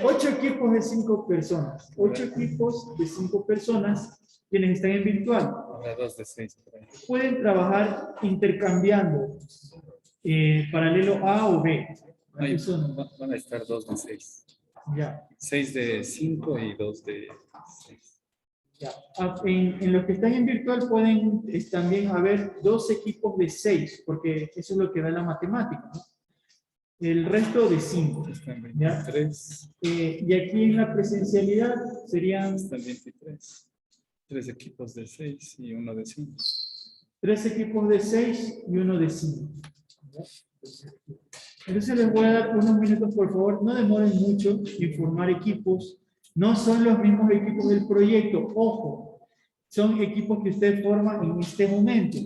8 equipos de 5 personas. 8 equipos de 5 personas, quienes están en virtual. Habrá 2 de 6. Pueden trabajar intercambiando paralelo A o B. Ahí van a estar 2 de 6. Ya. 6 de 5 y 2 de 6. Ya. En los que están en virtual pueden también haber 2 equipos de 6, porque eso es lo que da la matemática, ¿no? El resto de 5. Están 23. Y aquí en la presencialidad serían... Están 23. 3 equipos de 6 y 1 de 5. 3 equipos de 6 y 1 de 5. Entonces les voy a dar unos minutos, por favor. No demoren mucho en formar equipos. No son los mismos equipos del proyecto. Ojo, son equipos que usted forma en este momento.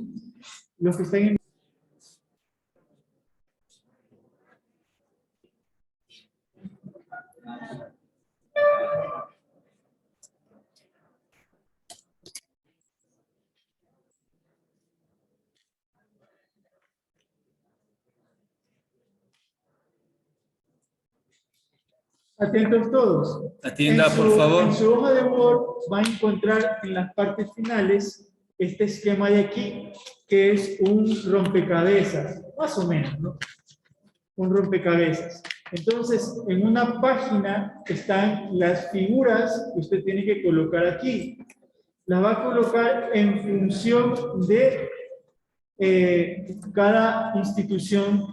Los que están en... Atentos todos. Atienda, En su- por favor. En su hoja de Word va a encontrar en las partes finales este esquema de aquí, que es un rompecabezas, más o menos, ¿no? Un rompecabezas. Entonces, en una página están las figuras que usted tiene que colocar aquí. Las va a colocar en función de cada institución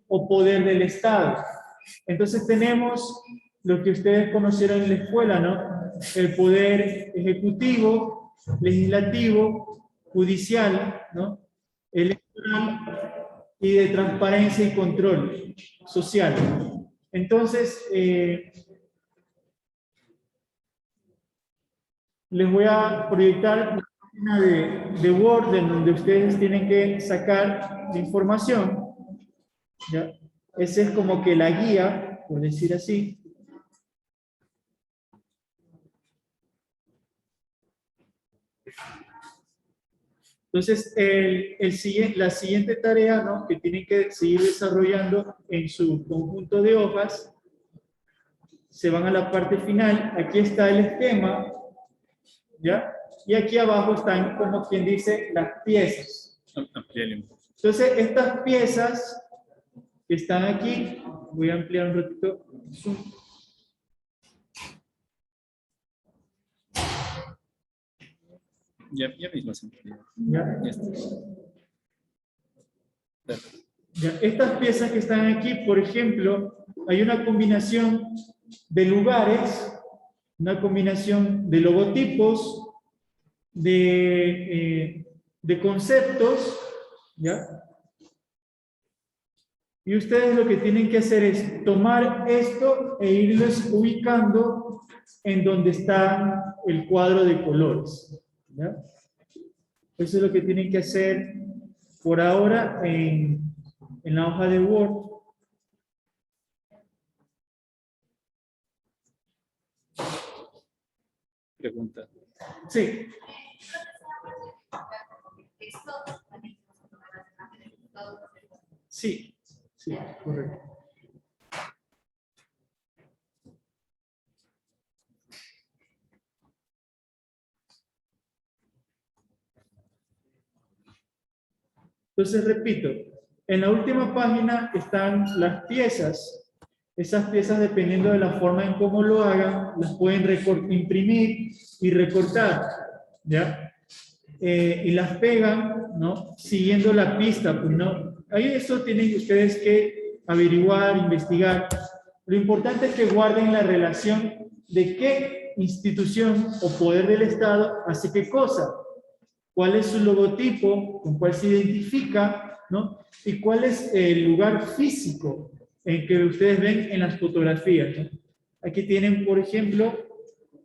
o poder del Estado. Entonces tenemos lo que ustedes conocieron en la escuela, ¿no? El poder ejecutivo, legislativo, judicial, ¿no? Electoral y de transparencia y control social. Entonces, les voy a proyectar una página de Word en donde ustedes tienen que sacar la información. ¿Ya? Esa es como que la guía, por decir así. Entonces, la siguiente tarea, ¿no?, que tienen que seguir desarrollando en su conjunto de hojas, se van a la parte final. Aquí está el esquema, ¿ya? Y aquí abajo están, como quien dice, las piezas. Entonces, estas piezas que están aquí, voy a ampliar un ratito. Ya mismo se amplía. ¿Ya? Ya, estas piezas que están aquí, por ejemplo, hay una combinación de lugares, una combinación de logotipos, de conceptos, ¿ya? Y ustedes lo que tienen que hacer es tomar esto e irlos ubicando en donde está el cuadro de colores, ¿ya? Eso es lo que tienen que hacer por ahora en la hoja de Word. Pregunta. Sí. Sí, sí, correcto. Entonces, repito, en la última página están las piezas. Esas piezas, dependiendo de la forma en cómo lo hagan, las pueden imprimir y recortar, ¿ya? Y las pegan, ¿no? Siguiendo la pista, pues, ¿no? Ahí eso tienen ustedes que averiguar, investigar. Lo importante es que guarden la relación de qué institución o poder del Estado hace qué cosa. Cuál es su logotipo, con cuál se identifica, ¿no? Y cuál es el lugar físico en que ustedes ven en las fotografías, ¿no? Aquí tienen, por ejemplo,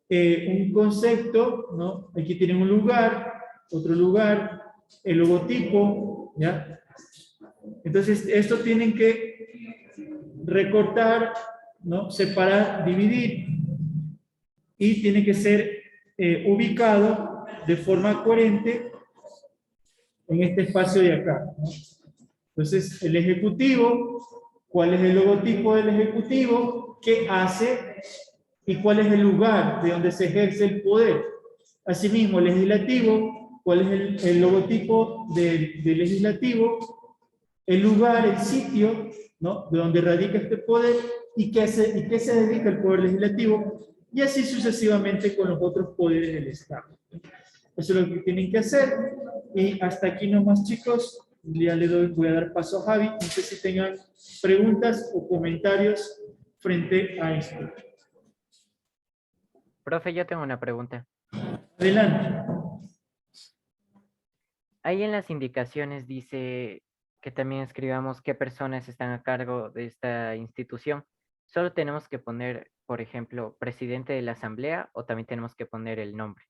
un concepto, ¿no? Aquí tienen un lugar, otro lugar, el logotipo, ¿ya? Entonces, esto tienen que recortar, ¿no? Separar, dividir, y tiene que ser ubicado de forma coherente en este espacio de acá, ¿no? Entonces, el ejecutivo, ¿cuál es el logotipo del ejecutivo? ¿Qué hace? ¿Y cuál es el lugar de donde se ejerce el poder? Asimismo, el legislativo, ¿cuál es el logotipo del legislativo? El lugar, el sitio, ¿no?, de donde radica este poder, y qué se dedica el poder legislativo, y así sucesivamente con los otros poderes del Estado. Eso es lo que tienen que hacer. Y hasta aquí nomás, chicos. Ya voy a dar paso a Javi. No sé si tengan preguntas o comentarios frente a esto. Profe, yo tengo una pregunta. Adelante. Ahí en las indicaciones dice que también escribamos qué personas están a cargo de esta institución. ¿Solo tenemos que poner, por ejemplo, presidente de la asamblea, o también tenemos que poner el nombre?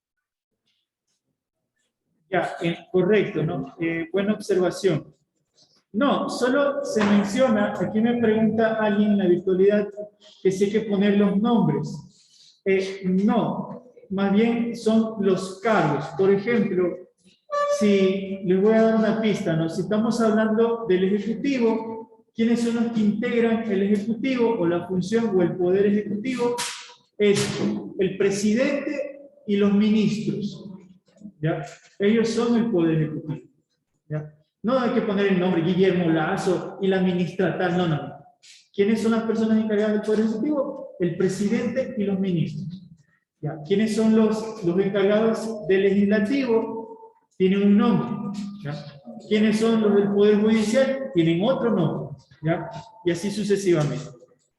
Ya, correcto, ¿no? Buena observación. No, solo se menciona, aquí me pregunta alguien en la virtualidad que si hay que poner los nombres. No, más bien son los cargos. Por ejemplo, si les voy a dar una pista, ¿no? Si estamos hablando del Ejecutivo, ¿Quiénes son los que integran el Ejecutivo o la función o el Poder Ejecutivo? Es el presidente y los ministros. ¿Ya? Ellos son el Poder Ejecutivo. ¿Ya? No hay que poner el nombre Guillermo Lazo y la ministra tal, no, no. ¿Quiénes son las personas encargadas del Poder Ejecutivo? El presidente y los ministros. ¿Ya? ¿Quiénes son los encargados del Legislativo? Tienen un nombre. ¿Ya? ¿Quiénes son los del Poder Judicial? Tienen otro nombre. ¿Ya? Y así sucesivamente.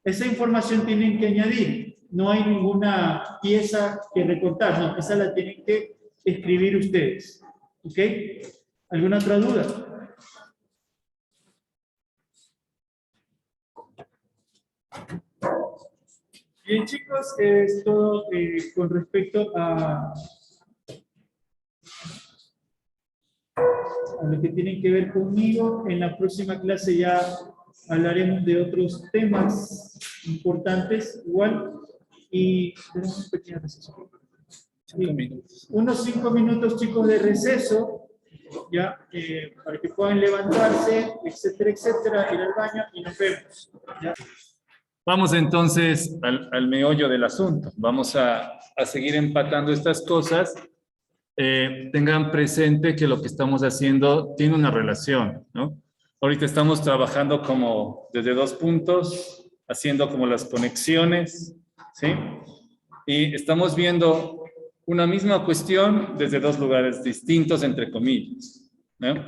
Esa información tienen que añadir. No hay ninguna pieza que recortar, no, esa la tienen que escribir ustedes. ¿Ok? ¿Alguna otra duda? Bien, chicos, es todo con respecto a lo que tienen que ver conmigo. En la próxima clase ya hablaremos de otros temas importantes, igual, y tenemos un pequeño receso. 5 minutos. Unos 5 minutos, chicos, de receso, ya, para que puedan levantarse, etcétera, etcétera, ir al baño y nos vemos. ¿Ya? Vamos entonces al meollo del asunto. Vamos a seguir empatando estas cosas. Tengan presente que lo que estamos haciendo tiene una relación, ¿no? Ahorita estamos trabajando como desde 2 puntos, haciendo como las conexiones, ¿sí? Y estamos viendo una misma cuestión desde 2 lugares distintos, entre comillas, ¿no?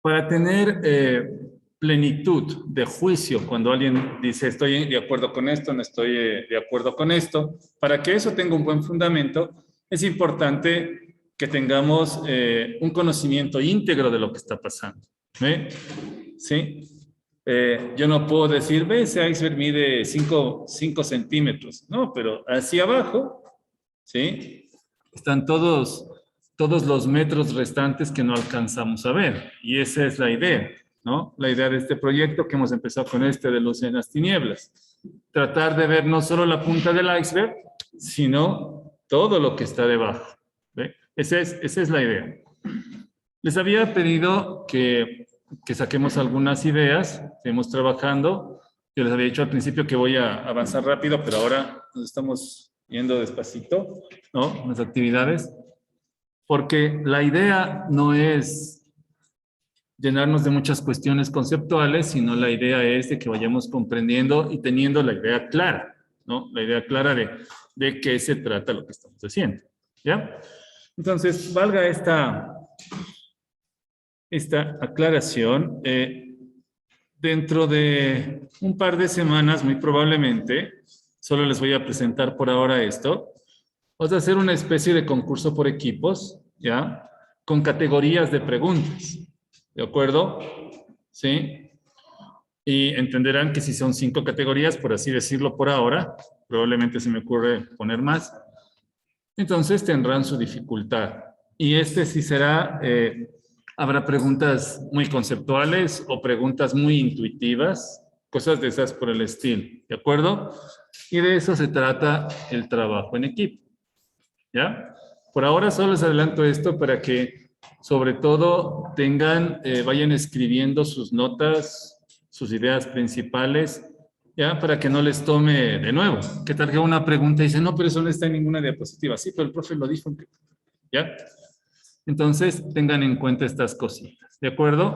Para tener plenitud de juicio, cuando alguien dice estoy de acuerdo con esto, no estoy de acuerdo con esto, para que eso tenga un buen fundamento, es importante que tengamos un conocimiento íntegro de lo que está pasando. ¿Sí? Yo no puedo decir, ve, ese iceberg mide 5 centímetros. No, pero hacia abajo, ¿sí? Están todos los metros restantes que no alcanzamos a ver. Y esa es la idea, ¿no? La idea de este proyecto que hemos empezado con de Luz en las Tinieblas. Tratar de ver no solo la punta del iceberg, sino todo lo que está debajo. ¿Ve? Esa es la idea. Les había pedido que saquemos algunas ideas, seguimos trabajando. Yo les había dicho al principio que voy a avanzar rápido, pero ahora nos estamos yendo despacito, ¿no? Las actividades. Porque la idea no es llenarnos de muchas cuestiones conceptuales, sino la idea es de que vayamos comprendiendo y teniendo la idea clara, ¿no? La idea clara de qué se trata lo que estamos haciendo, ¿ya? Entonces, valga esta aclaración. Dentro de un par de semanas, muy probablemente, solo les voy a presentar por ahora esto. Vamos a hacer una especie de concurso por equipos, ¿ya? Con categorías de preguntas, ¿de acuerdo? ¿Sí? Y entenderán que si son 5 categorías, por así decirlo por ahora, probablemente se me ocurre poner más, entonces tendrán su dificultad. Y sí será, habrá preguntas muy conceptuales o preguntas muy intuitivas, cosas de esas por el estilo, ¿de acuerdo? Y de eso se trata el trabajo en equipo. ¿Ya? Por ahora solo les adelanto esto para que, sobre todo, vayan escribiendo sus notas, sus ideas principales, ¿ya? Para que no les tome de nuevo. ¿Qué tal que una pregunta y dice, no, pero eso no está en ninguna diapositiva? Sí, pero el profe lo dijo. ¿Ya? Entonces, tengan en cuenta estas cositas, ¿de acuerdo?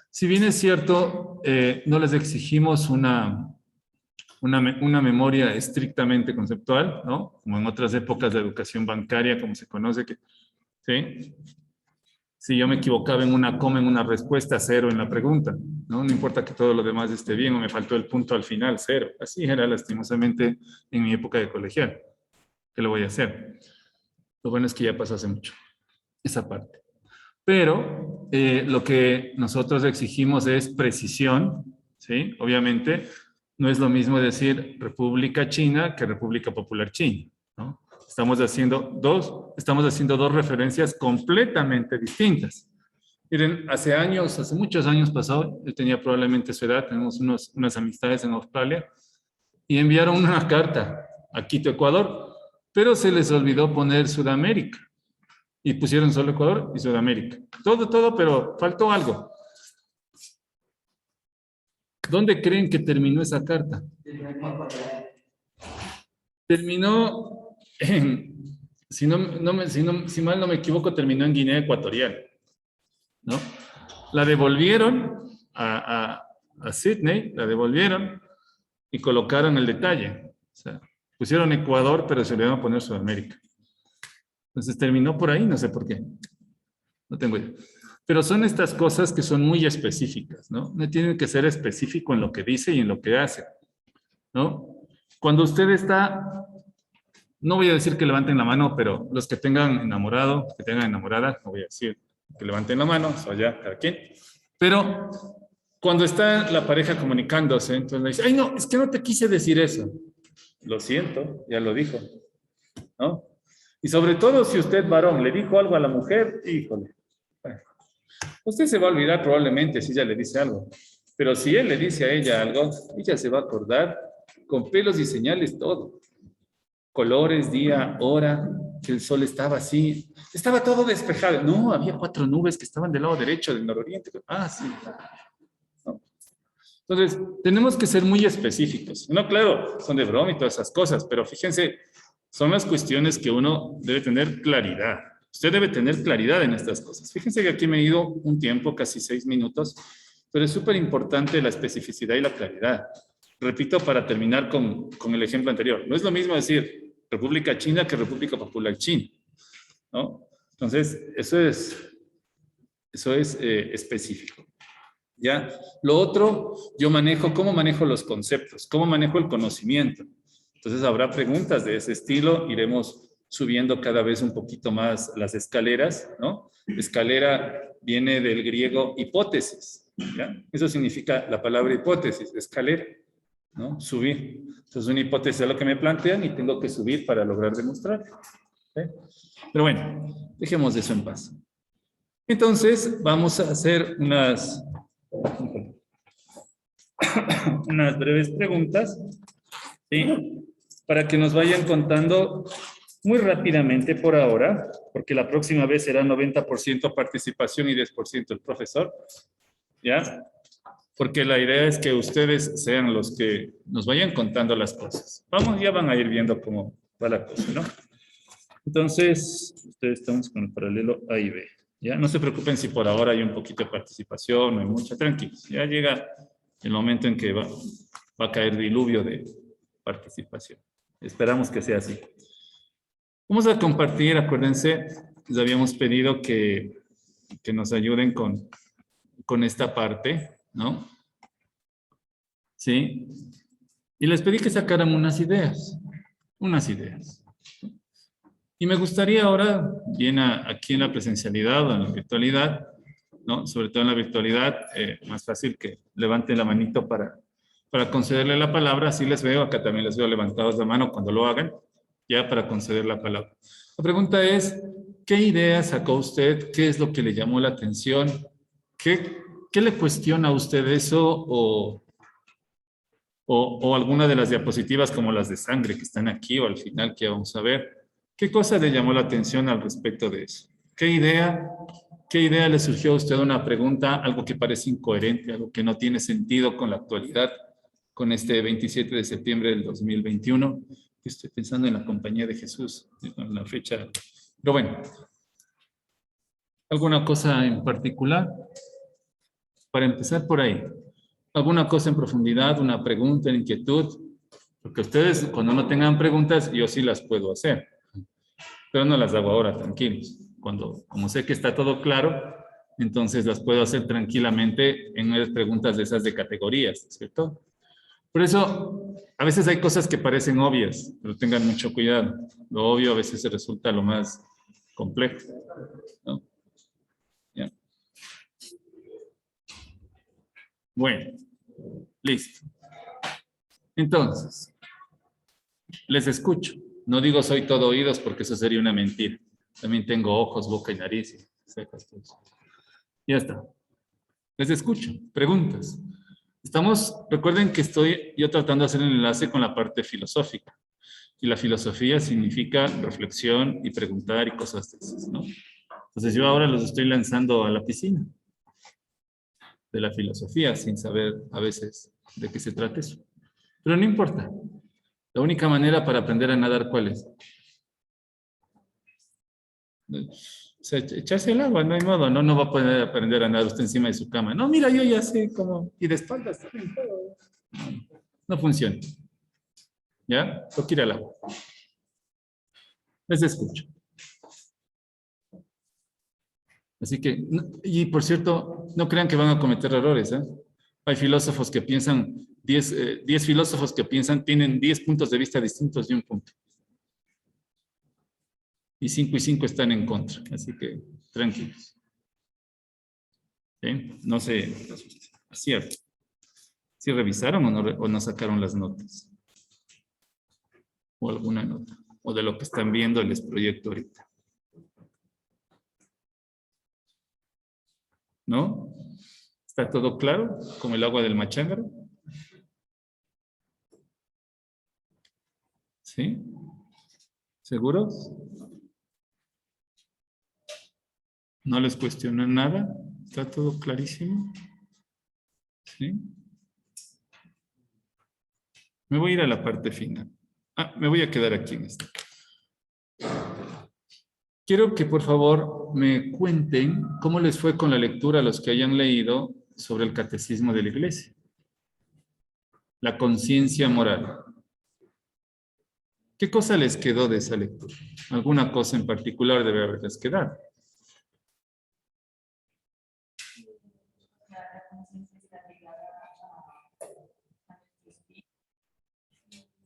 Si bien es cierto, no les exigimos una memoria estrictamente conceptual, ¿no? Como en otras épocas de educación bancaria, como se conoce, ¿sí? Si yo me equivocaba en una coma, en una respuesta, 0 en la pregunta, ¿no? No importa que todo lo demás esté bien o me faltó el punto al final, 0. Así era lastimosamente en mi época de colegial. ¿Qué le voy a hacer? Lo bueno es que ya pasó hace mucho, esa parte. Pero lo que nosotros exigimos es precisión, ¿sí? Obviamente, no es lo mismo decir República China que República Popular China, ¿no? Estamos haciendo dos referencias completamente distintas. Miren, hace muchos años pasado, yo tenía probablemente su edad, tenemos unas amistades en Australia, y enviaron una carta a Quito, Ecuador, pero se les olvidó poner Sudamérica. Y pusieron solo Ecuador y Sudamérica. Todo, pero faltó algo. ¿Dónde creen que terminó esa carta? Terminó en, si mal no me equivoco, terminó en Guinea Ecuatorial, ¿no? La devolvieron a Sydney, la devolvieron y colocaron el detalle. O sea, pusieron Ecuador, pero se le iban a poner Sudamérica. Entonces terminó por ahí, no sé por qué. No tengo idea. Pero son estas cosas que son muy específicas, ¿no? No tienen que ser específico en lo que dice y en lo que hace, ¿no? Cuando usted está, no voy a decir que levanten la mano, pero los que tengan enamorado, que tengan enamorada, no voy a decir que levanten la mano, eso ya, cada quien. Pero cuando está la pareja comunicándose, entonces le dice, ay, no, es que no te quise decir eso. Lo siento, ya lo dijo, ¿no? Y sobre todo si usted, varón, le dijo algo a la mujer, híjole. Bueno, usted se va a olvidar probablemente si ella le dice algo. Pero si él le dice a ella algo, ella se va a acordar con pelos y señales todo. Colores, día, hora, que el sol estaba así. Estaba todo despejado. No, había 4 nubes que estaban del lado derecho del nororiente. Ah, sí. ¿No? Entonces, tenemos que ser muy específicos. No, claro, son de broma y todas esas cosas, pero fíjense, son las cuestiones que uno debe tener claridad. Usted debe tener claridad en estas cosas. Fíjense que aquí me he ido un tiempo, casi 6 minutos, pero es súper importante la especificidad y la claridad. Repito, para terminar con el ejemplo anterior. No es lo mismo decir República China que República Popular China, ¿no? Entonces, eso es específico. ¿Ya? Lo otro, ¿cómo manejo los conceptos? ¿Cómo manejo el conocimiento? Entonces, habrá preguntas de ese estilo. Iremos subiendo cada vez un poquito más las escaleras, ¿no? Escalera viene del griego hipótesis, ¿ya? Eso significa la palabra hipótesis, escalera, ¿no? Subir. Entonces, una hipótesis es lo que me plantean y tengo que subir para lograr demostrar. ¿Sí? Pero bueno, dejemos eso en paz. Entonces, vamos a hacer unas breves preguntas, ¿sí? Para que nos vayan contando muy rápidamente por ahora, porque la próxima vez será 90% participación y 10% el profesor, ¿ya? Porque la idea es que ustedes sean los que nos vayan contando las cosas. Ya van a ir viendo cómo va la cosa, ¿no? Entonces, ustedes estamos con el paralelo A y B, ¿ya? No se preocupen si por ahora hay un poquito de participación, no hay mucha, tranquilos. Ya llega el momento en que va a caer diluvio de participación. Esperamos que sea así. Vamos a compartir, acuérdense, les habíamos pedido que nos ayuden con esta parte, ¿no? ¿Sí? Y les pedí que sacaran unas ideas. Y me gustaría ahora, bien aquí en la presencialidad o en la virtualidad, ¿no? Sobre todo en la virtualidad, más fácil que levanten la manito para concederle la palabra. Así les veo, acá también les veo levantados la mano cuando lo hagan, ya para conceder la palabra. La pregunta es, ¿qué idea sacó usted? ¿Qué es lo que le llamó la atención? ¿Qué le cuestiona a usted eso o alguna de las diapositivas como las de sangre que están aquí o al final que vamos a ver? ¿Qué cosa le llamó la atención al respecto de eso? ¿Qué idea le surgió a usted una pregunta, algo que parece incoherente, algo que no tiene sentido con la actualidad, con este 27 de septiembre del 2021? Estoy pensando en la compañía de Jesús, en la fecha. Pero bueno, ¿alguna cosa en particular? Para empezar por ahí. ¿Alguna cosa en profundidad, una pregunta, una inquietud? Porque ustedes, cuando no tengan preguntas, yo sí las puedo hacer. Pero no las hago ahora, tranquilos. Como sé que está todo claro, entonces las puedo hacer tranquilamente en unas preguntas de esas de categorías, ¿cierto? Por eso, a veces hay cosas que parecen obvias, pero tengan mucho cuidado. Lo obvio a veces se resulta lo más complejo, ¿no? ¿Ya? Bueno, listo. Entonces, les escucho. No digo soy todo oídos porque eso sería una mentira. También tengo ojos, boca y nariz. Ya está. Les escucho. Preguntas. Recuerden que estoy yo tratando de hacer un enlace con la parte filosófica. Y la filosofía significa reflexión y preguntar y cosas de esas, ¿no? Entonces yo ahora los estoy lanzando a la piscina de la filosofía sin saber a veces de qué se trata eso. Pero no importa. La única manera para aprender a nadar, ¿cuál es? O sea, echarse al agua, no hay modo, no va a poder aprender a nadar usted encima de su cama. No, mira, yo ya sé cómo, y de espaldas también. No funciona. ¿Ya? Toca ir al agua. Les escucho. Así que, y por cierto, no crean que van a cometer errores, ¿eh? Hay filósofos que piensan, 10 filósofos que piensan, tienen 10 puntos de vista distintos de un punto. Y 5 y 5 están en contra, así que tranquilos. ¿Sí? No se asusten. Cierto. ¿Sí revisaron o no sacaron las notas? O alguna nota. O de lo que están viendo les proyecto ahorita. ¿No? ¿Está todo claro? Como el agua del machángaro. ¿Sí? ¿Seguros? ¿No les cuestionan nada? ¿Está todo clarísimo? ¿Sí? Me voy a ir a la parte final. Me voy a quedar aquí en esto. Quiero que por favor me cuenten cómo les fue con la lectura a los que hayan leído sobre el catecismo de la iglesia. La conciencia moral. ¿Qué cosa les quedó de esa lectura? ¿Alguna cosa en particular debe haberles quedado? La conciencia está ligada a nuestro espíritu.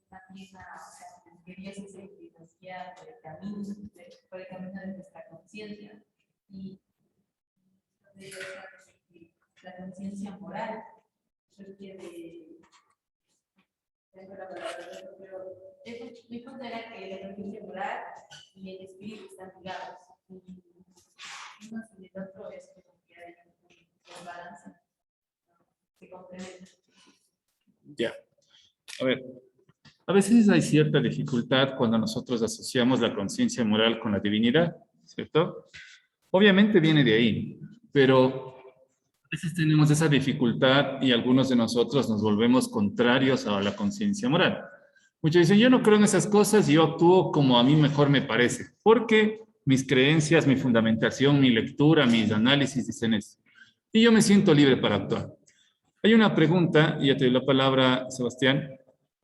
También quería sensibilizar por el camino de nuestra conciencia. Y la conciencia moral requiere. Mi punto era que la conciencia moral y el espíritu están ligados. Y uno sin el otro es como que hay un balance. Se complementa. Ya. A ver. A veces hay cierta dificultad cuando nosotros asociamos la conciencia moral con la divinidad, ¿cierto? Obviamente viene de ahí, pero a veces tenemos esa dificultad y algunos de nosotros nos volvemos contrarios a la conciencia moral. Muchos dicen, yo no creo en esas cosas y yo actúo como a mí mejor me parece, porque mis creencias, mi fundamentación, mi lectura, mis análisis dicen eso. Y yo me siento libre para actuar. Hay una pregunta, y ya te doy la palabra, Sebastián.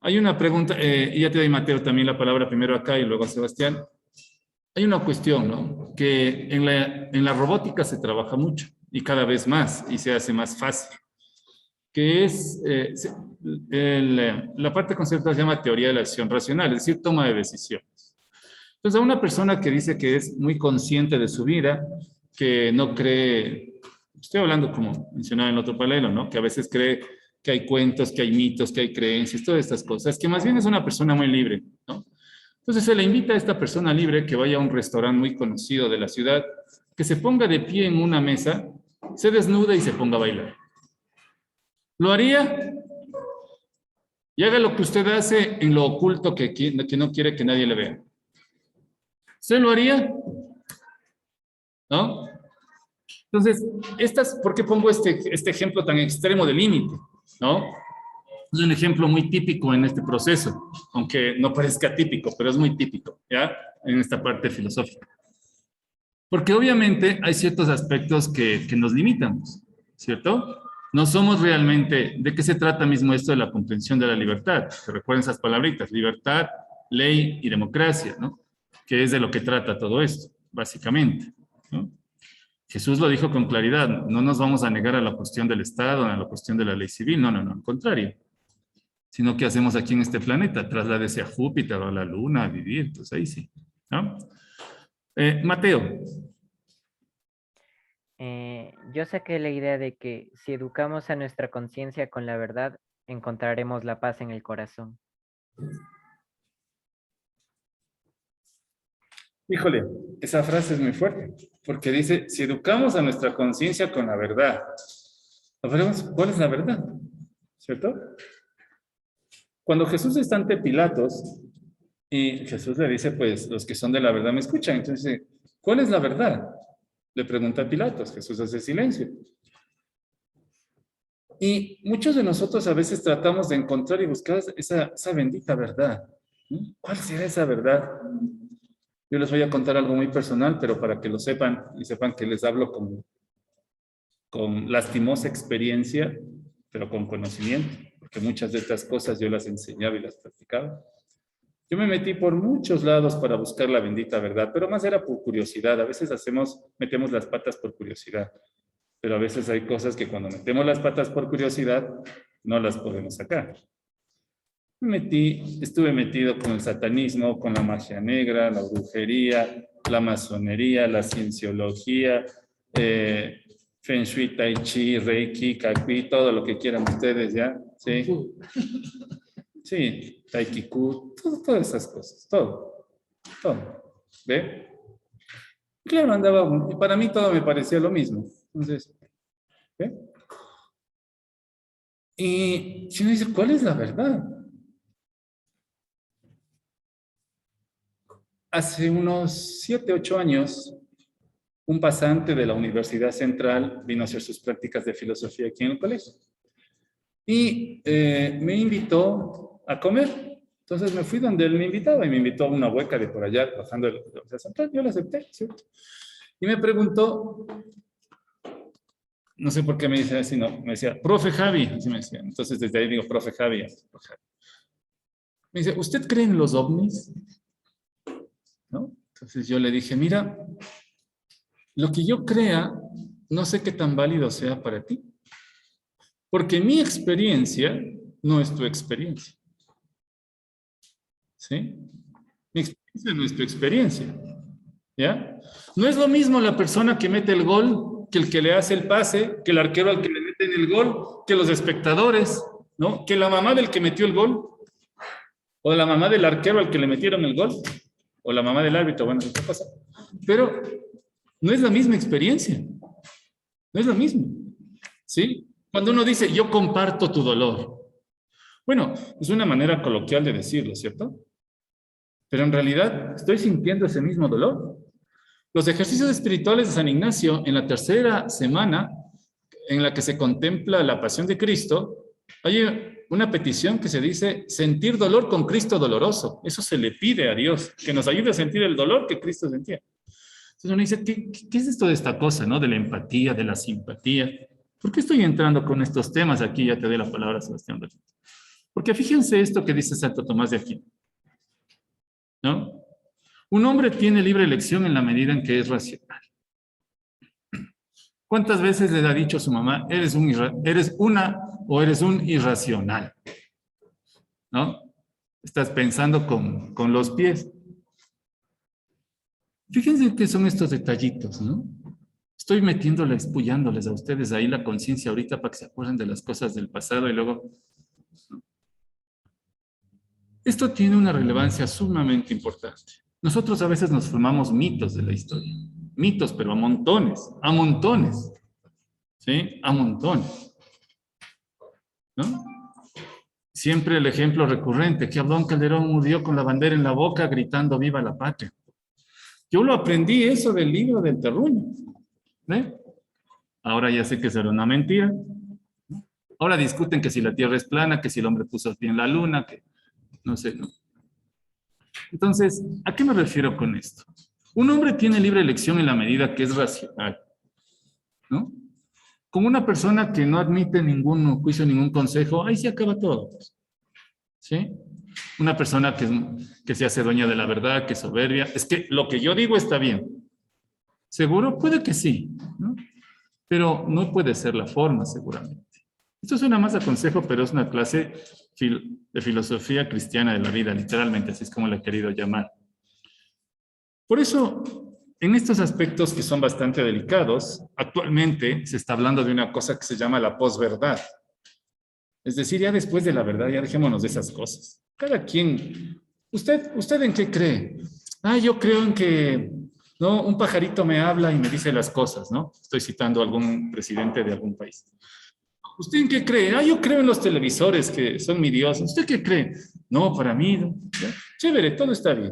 Hay una pregunta, y ya te doy, Mateo, también la palabra primero acá y luego a Sebastián. Hay una cuestión, ¿no? Que en la robótica se trabaja mucho y cada vez más y se hace más fácil, que es la parte conceptual se llama teoría de la acción racional, es decir, toma de decisiones. Entonces, a una persona que dice que es muy consciente de su vida, que no cree, estoy hablando como mencionaba en el otro paralelo, ¿no? Que a veces cree que hay cuentos, que hay mitos, que hay creencias, todas estas cosas, que más bien es una persona muy libre, ¿no? Entonces se le invita a esta persona libre que vaya a un restaurante muy conocido de la ciudad, que se ponga de pie en una mesa, se desnuda y se ponga a bailar. ¿Lo haría? Y haga lo que usted hace en lo oculto que no quiere que nadie le vea. ¿Se lo haría? ¿No? Entonces, ¿por qué pongo este ejemplo tan extremo de límite? ¿No? Es un ejemplo muy típico en este proceso, aunque no parezca típico, pero es muy típico, ¿ya? En esta parte filosófica. Porque obviamente hay ciertos aspectos que nos limitan, ¿cierto? No somos realmente, ¿de qué se trata mismo esto de la comprensión de la libertad? ¿Se recuerdan esas palabritas? Libertad, ley y democracia, ¿no? Que es de lo que trata todo esto, básicamente, ¿no? Jesús lo dijo con claridad, no nos vamos a negar a la cuestión del Estado, a la cuestión de la ley civil, no, al contrario. Sino que hacemos aquí en este planeta, trasládese a Júpiter o a la Luna a vivir, pues ahí sí, ¿no? Mateo. Yo saqué la idea de que si educamos a nuestra conciencia con la verdad, encontraremos la paz en el corazón. Híjole, esa frase es muy fuerte, porque dice, si educamos a nuestra conciencia con la verdad, ¿cuál es la verdad? ¿Cierto? Cuando Jesús está ante Pilatos, y Jesús le dice, pues, los que son de la verdad me escuchan, entonces, ¿cuál es la verdad? Le pregunta a Pilatos, Jesús hace silencio. Y muchos de nosotros a veces tratamos de encontrar y buscar esa bendita verdad, ¿no? ¿Cuál será esa verdad? Yo les voy a contar algo muy personal, pero para que lo sepan y sepan que les hablo con lastimosa experiencia, pero con conocimiento, porque muchas de estas cosas yo las enseñaba y las practicaba. Yo me metí por muchos lados para buscar la bendita verdad, pero más era por curiosidad. A veces metemos las patas por curiosidad, pero a veces hay cosas que cuando metemos las patas por curiosidad no las podemos sacar. Estuve metido con el satanismo, con la magia negra, la brujería, la masonería, la cienciología, Feng Shui, Tai Chi, Reiki, Kakui, todo lo que quieran ustedes, ¿ya? Sí. Sí, Taikiku, todas esas cosas, todo. ¿Ve? Claro, andaba, y para mí todo me parecía lo mismo. Entonces, ¿ve? Y si uno dice, ¿cuál es la verdad? Hace unos 7, 8 años, un pasante de la Universidad Central vino a hacer sus prácticas de filosofía aquí en el colegio. Y me invitó a comer. Entonces me fui donde él me invitaba y me invitó a una hueca de por allá, bajando de la Universidad Central. Yo la acepté, ¿cierto? Y me preguntó, no sé por qué me dice así, no, me decía, profe Javi, así me decía. Entonces desde ahí digo, profe Javi. Me dice, ¿usted cree en los ovnis? ¿No? Entonces yo le dije, mira, lo que yo crea, no sé qué tan válido sea para ti. Porque mi experiencia no es tu experiencia. ¿Sí? Mi experiencia no es tu experiencia. ¿Ya? No es lo mismo la persona que mete el gol, que el que le hace el pase, que el arquero al que le mete en el gol, que los espectadores, ¿no? Que la mamá del que metió el gol, o la mamá del arquero al que le metieron el gol, o la mamá del árbitro, bueno, eso pasa. Pero no es la misma experiencia. No es lo mismo. ¿Sí? Cuando uno dice, yo comparto tu dolor. Bueno, es una manera coloquial de decirlo, ¿cierto? Pero en realidad, ¿estoy sintiendo ese mismo dolor? Los ejercicios espirituales de San Ignacio, en la tercera semana, en la que se contempla la pasión de Cristo, hay una petición que se dice, sentir dolor con Cristo doloroso. Eso se le pide a Dios, que nos ayude a sentir el dolor que Cristo sentía. Entonces uno dice, ¿qué es esto de esta cosa, no? De la empatía, de la simpatía. ¿Por qué estoy entrando con estos temas aquí? Ya te doy la palabra, Sebastián. Porque fíjense esto que dice Santo Tomás de Aquino, ¿no? Un hombre tiene libre elección en la medida en que es racional. ¿Cuántas veces le ha dicho a su mamá, eres una o eres un irracional? ¿No? Estás pensando con los pies. Fíjense qué son estos detallitos, ¿no? Estoy puyándoles a ustedes ahí la conciencia ahorita para que se acuerden de las cosas del pasado y luego... Esto tiene una relevancia sumamente importante. Nosotros a veces nos formamos mitos de la historia. Mitos, pero a montones. A montones. ¿Sí? A montones. ¿No? Siempre el ejemplo recurrente, que Abdón Calderón murió con la bandera en la boca gritando ¡Viva la patria! Yo lo aprendí eso del libro del Terruño. ¿Ve? Ahora ya sé que eso era una mentira. Ahora discuten que si la Tierra es plana, que si el hombre puso bien la luna, que no sé, ¿no? Entonces, ¿a qué me refiero con esto? Un hombre tiene libre elección en la medida que es racional, ¿no? Como una persona que no admite ningún juicio, ningún consejo, ahí se acaba todo. ¿Sí? Una persona que se hace dueña de la verdad, que es soberbia. Es que lo que yo digo está bien. ¿Seguro? Puede que sí, ¿no? Pero no puede ser la forma, seguramente. Esto suena más a consejo, pero es una clase de filosofía cristiana de la vida, literalmente, así es como la he querido llamar. Por eso, en estos aspectos que son bastante delicados, actualmente se está hablando de una cosa que se llama la posverdad. Es decir, ya después de la verdad, ya dejémonos de esas cosas. Cada quien, ¿usted en qué cree? Yo creo en que, ¿no? Un pajarito me habla y me dice las cosas, ¿no? Estoy citando a algún presidente de algún país. ¿Usted en qué cree? Yo creo en los televisores que son mi Dios. ¿Usted qué cree? No, para mí, ¿no? Chévere, todo está bien.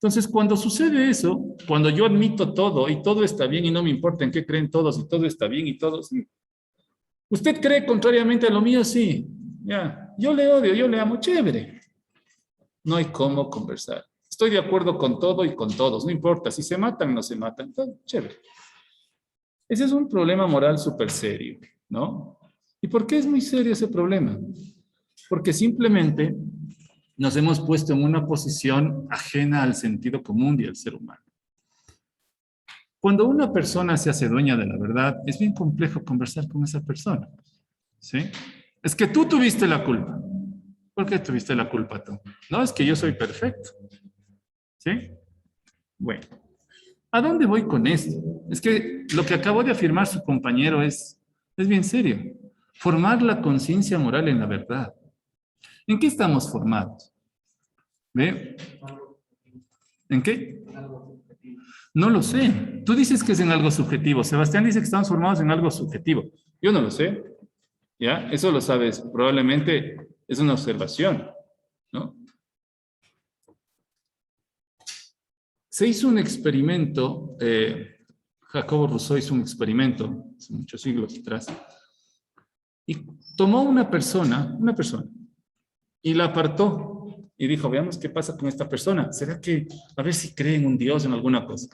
Entonces, cuando sucede eso, cuando yo admito todo y todo está bien y no me importa en qué creen todos y todo está bien y todos... ¿Usted cree contrariamente a lo mío? Sí. Ya. Yo le odio, yo le amo. Chévere. No hay cómo conversar. Estoy de acuerdo con todo y con todos. No importa si se matan o no se matan. Todo chévere. Ese es un problema moral súper serio, ¿no? ¿Y por qué es muy serio ese problema? Porque simplemente nos hemos puesto en una posición ajena al sentido común y al ser humano. Cuando una persona se hace dueña de la verdad, es bien complejo conversar con esa persona, ¿sí? Es que tú tuviste la culpa. ¿Por qué tuviste la culpa tú? No, es que yo soy perfecto, ¿sí? Bueno, ¿a dónde voy con esto? Es que lo que acabó de afirmar su compañero es bien serio. Formar la conciencia moral en la verdad. ¿En qué estamos formados? ¿Ve? ¿En qué? No lo sé. Tú dices que es en algo subjetivo. Sebastián dice que estamos formados en algo subjetivo. Yo no lo sé. ¿Ya? Eso lo sabes. Probablemente es una observación, ¿no? Se hizo un experimento, Jacobo Rousseau hizo un experimento hace muchos siglos atrás, y tomó una persona, y la apartó, y dijo, veamos qué pasa con esta persona. ¿Será que, a ver si cree en un Dios, en alguna cosa?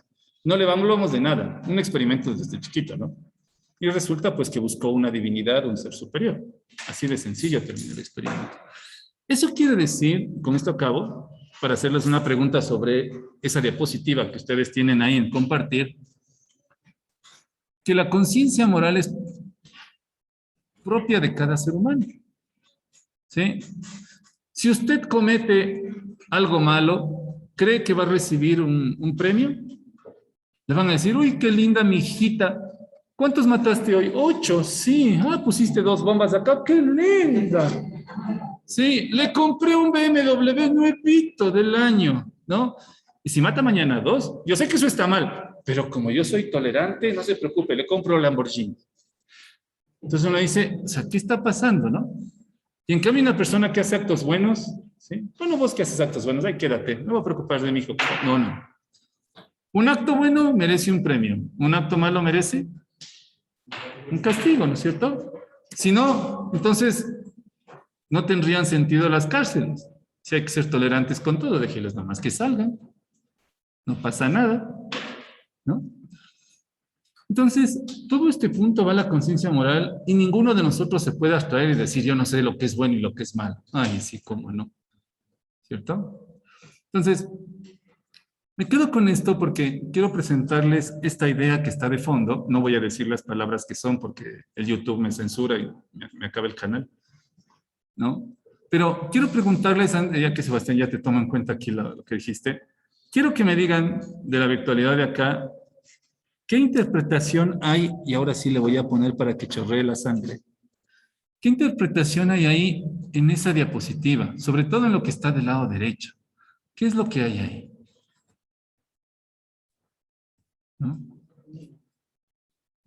No le hablamos de nada, un experimento desde chiquito, ¿no? Y resulta pues que buscó una divinidad, un ser superior. Así de sencillo terminó el experimento. Eso quiere decir, con esto acabo, para hacerles una pregunta sobre esa diapositiva que ustedes tienen ahí en compartir, que la conciencia moral es propia de cada ser humano. ¿Sí? Si usted comete algo malo, ¿cree que va a recibir un premio? Le van a decir, uy, qué linda mi hijita. ¿Cuántos mataste hoy? 8, sí. Ah, pusiste 2 bombas acá. ¡Qué linda! Sí, le compré un BMW nuevito del año, ¿no? Y si mata mañana 2, yo sé que eso está mal, pero como yo soy tolerante, no se preocupe, le compro Lamborghini. Entonces uno dice, o sea, ¿qué está pasando, no? Y en cambio una persona que hace actos buenos, ¿sí? Bueno, vos que haces actos buenos, ahí quédate, no voy a preocupar de mi hijo. No, no. Un acto bueno merece un premio, un acto malo merece un castigo, ¿no es cierto? Si no, entonces no tendrían sentido las cárceles. Si hay que ser tolerantes con todo, déjenlos nomás que salgan. No pasa nada, ¿no? Entonces, todo este punto va a la conciencia moral y ninguno de nosotros se puede abstraer y decir yo no sé lo que es bueno y lo que es malo. Ay, sí, cómo no. ¿Cierto? Entonces, me quedo con esto porque quiero presentarles esta idea que está de fondo. No voy a decir las palabras que son porque el YouTube me censura y me acaba el canal, ¿no? Pero quiero preguntarles, ya que Sebastián ya te toma en cuenta aquí lo que dijiste, quiero que me digan de la virtualidad de acá, ¿qué interpretación hay? Y ahora sí le voy a poner para que chorree la sangre. ¿Qué interpretación hay ahí en esa diapositiva? Sobre todo en lo que está del lado derecho. ¿Qué es lo que hay ahí? ¿No?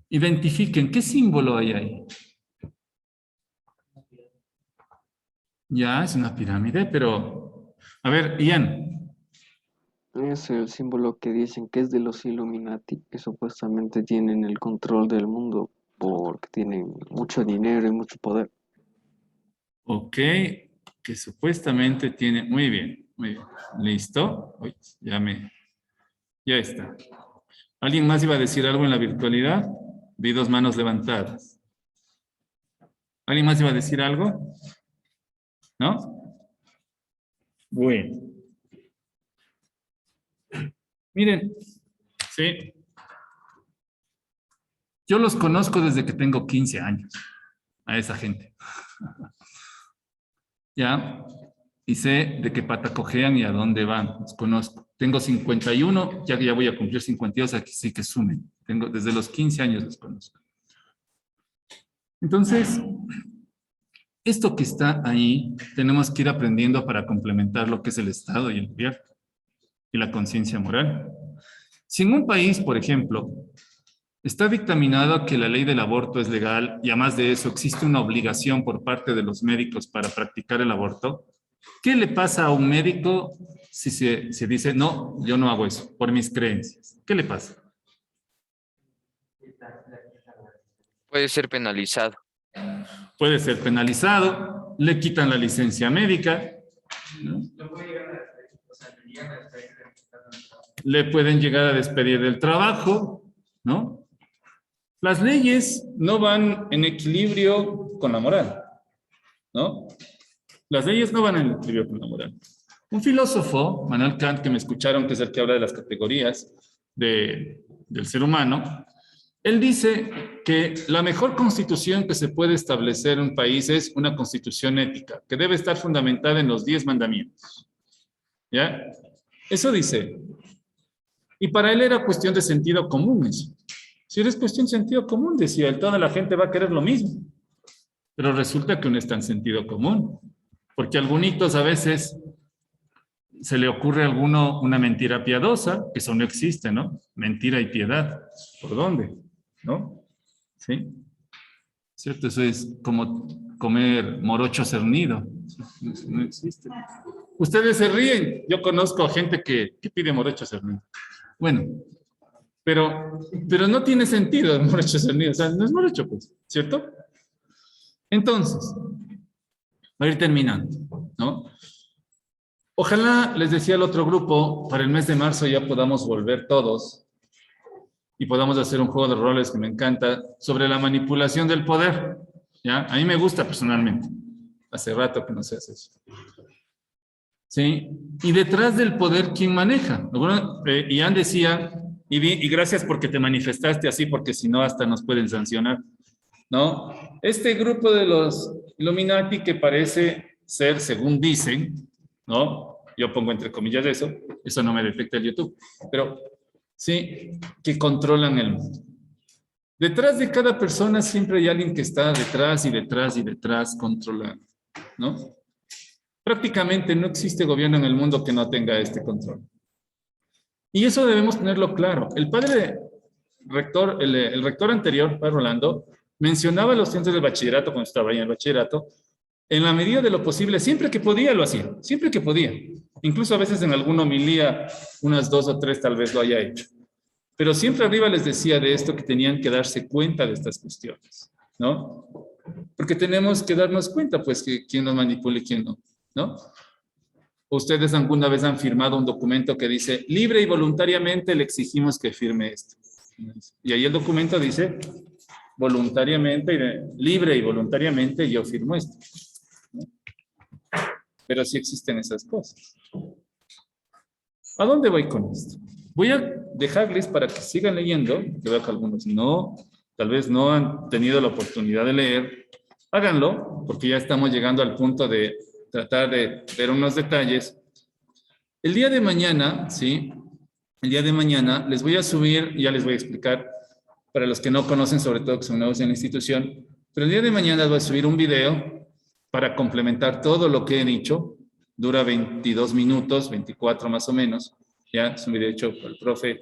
Identifiquen, ¿qué símbolo hay ahí? Ya, es una pirámide, pero... A ver, Ian. Es el símbolo que dicen que es de los Illuminati, que supuestamente tienen el control del mundo porque tienen mucho dinero y mucho poder. Ok, que supuestamente tiene... Muy bien, ¿listo? Uy, ya está. ¿Alguien más iba a decir algo en la virtualidad? Vi 2 manos levantadas. ¿Alguien más iba a decir algo? ¿No? Bueno. Miren, sí. Yo los conozco desde que tengo 15 años, a esa gente. ¿Ya? Y sé de qué pata cojean y a dónde van, los conozco. Tengo 51, ya voy a cumplir 52, aquí sí que sumen. Desde los 15 años los conozco. Entonces, esto que está ahí, tenemos que ir aprendiendo para complementar lo que es el Estado y el gobierno y la conciencia moral. Si en un país, por ejemplo, está dictaminado que la ley del aborto es legal y además de eso existe una obligación por parte de los médicos para practicar el aborto, ¿Qué le pasa a un médico si se dice, no, yo no hago eso, por mis creencias? ¿Qué le pasa? Puede ser penalizado. Puede ser penalizado, le quitan la licencia médica, ¿no? Le pueden llegar a despedir del trabajo, ¿no? Las leyes no van en equilibrio con la moral, ¿no? Las leyes no van en equilibrio con la moral. Un filósofo, Manuel Kant, que me escucharon, que es el que habla de las categorías del ser humano, él dice que la mejor constitución que se puede establecer en un país es una constitución ética, que debe estar fundamentada en los 10 mandamientos. ¿Ya? Eso dice. Y para él era cuestión de sentido común eso. Si eres cuestión de sentido común, decía él, toda la gente va a querer lo mismo. Pero resulta que no está en sentido común. Porque a algunitos a veces se le ocurre a alguno una mentira piadosa, que eso no existe, ¿no? Mentira y piedad. ¿Por dónde? ¿No? ¿Sí? ¿Cierto? Eso es como comer morocho cernido. No existe. Ustedes se ríen. Yo conozco gente que pide morocho cernido. Bueno, pero no tiene sentido el morocho cernido. O sea, no es morocho, pues, ¿cierto? Entonces, va a ir terminando, ¿no? Ojalá, les decía al otro grupo, para el mes de marzo ya podamos volver todos y podamos hacer un juego de roles que me encanta sobre la manipulación del poder, ¿ya? A mí me gusta personalmente. Hace rato que no se hace eso. ¿Sí? Y detrás del poder, ¿quién maneja? Ian decía, y gracias porque te manifestaste así, porque si no hasta nos pueden sancionar, ¿no? Este grupo de los Illuminati que parece ser, según dicen, ¿no? Yo pongo entre comillas eso no me detecta el YouTube, pero sí, que controlan el mundo. Detrás de cada persona siempre hay alguien que está detrás y detrás y detrás controlando, ¿no? Prácticamente no existe gobierno en el mundo que no tenga este control. Y eso debemos tenerlo claro. El padre rector, el rector anterior, padre Rolando, mencionaba los centros del bachillerato cuando estaba ahí en el bachillerato. En la medida de lo posible, siempre que podía lo hacía, siempre que podía. Incluso a veces en alguna homilía, unas 2 o 3 tal vez lo haya hecho. Pero siempre arriba les decía de esto que tenían que darse cuenta de estas cuestiones, ¿no? Porque tenemos que darnos cuenta, pues, que quién nos manipula y quién no, ¿no? Ustedes alguna vez han firmado un documento que dice, libre y voluntariamente le exigimos que firme esto. Y ahí el documento dice, voluntariamente, libre y voluntariamente yo firmo esto. Pero sí existen esas cosas. ¿A dónde voy con esto? Voy a dejarles para que sigan leyendo. Yo veo que algunos no, tal vez no han tenido la oportunidad de leer. Háganlo, porque ya estamos llegando al punto de tratar de ver unos detalles. El día de mañana, ¿sí? El día de mañana les voy a subir, ya les voy a explicar, para los que no conocen, sobre todo que son nuevos en la institución, pero el día de mañana les voy a subir un video para complementar todo lo que he dicho. Dura 22 minutos, 24 más o menos. Ya es un video hecho por el profe.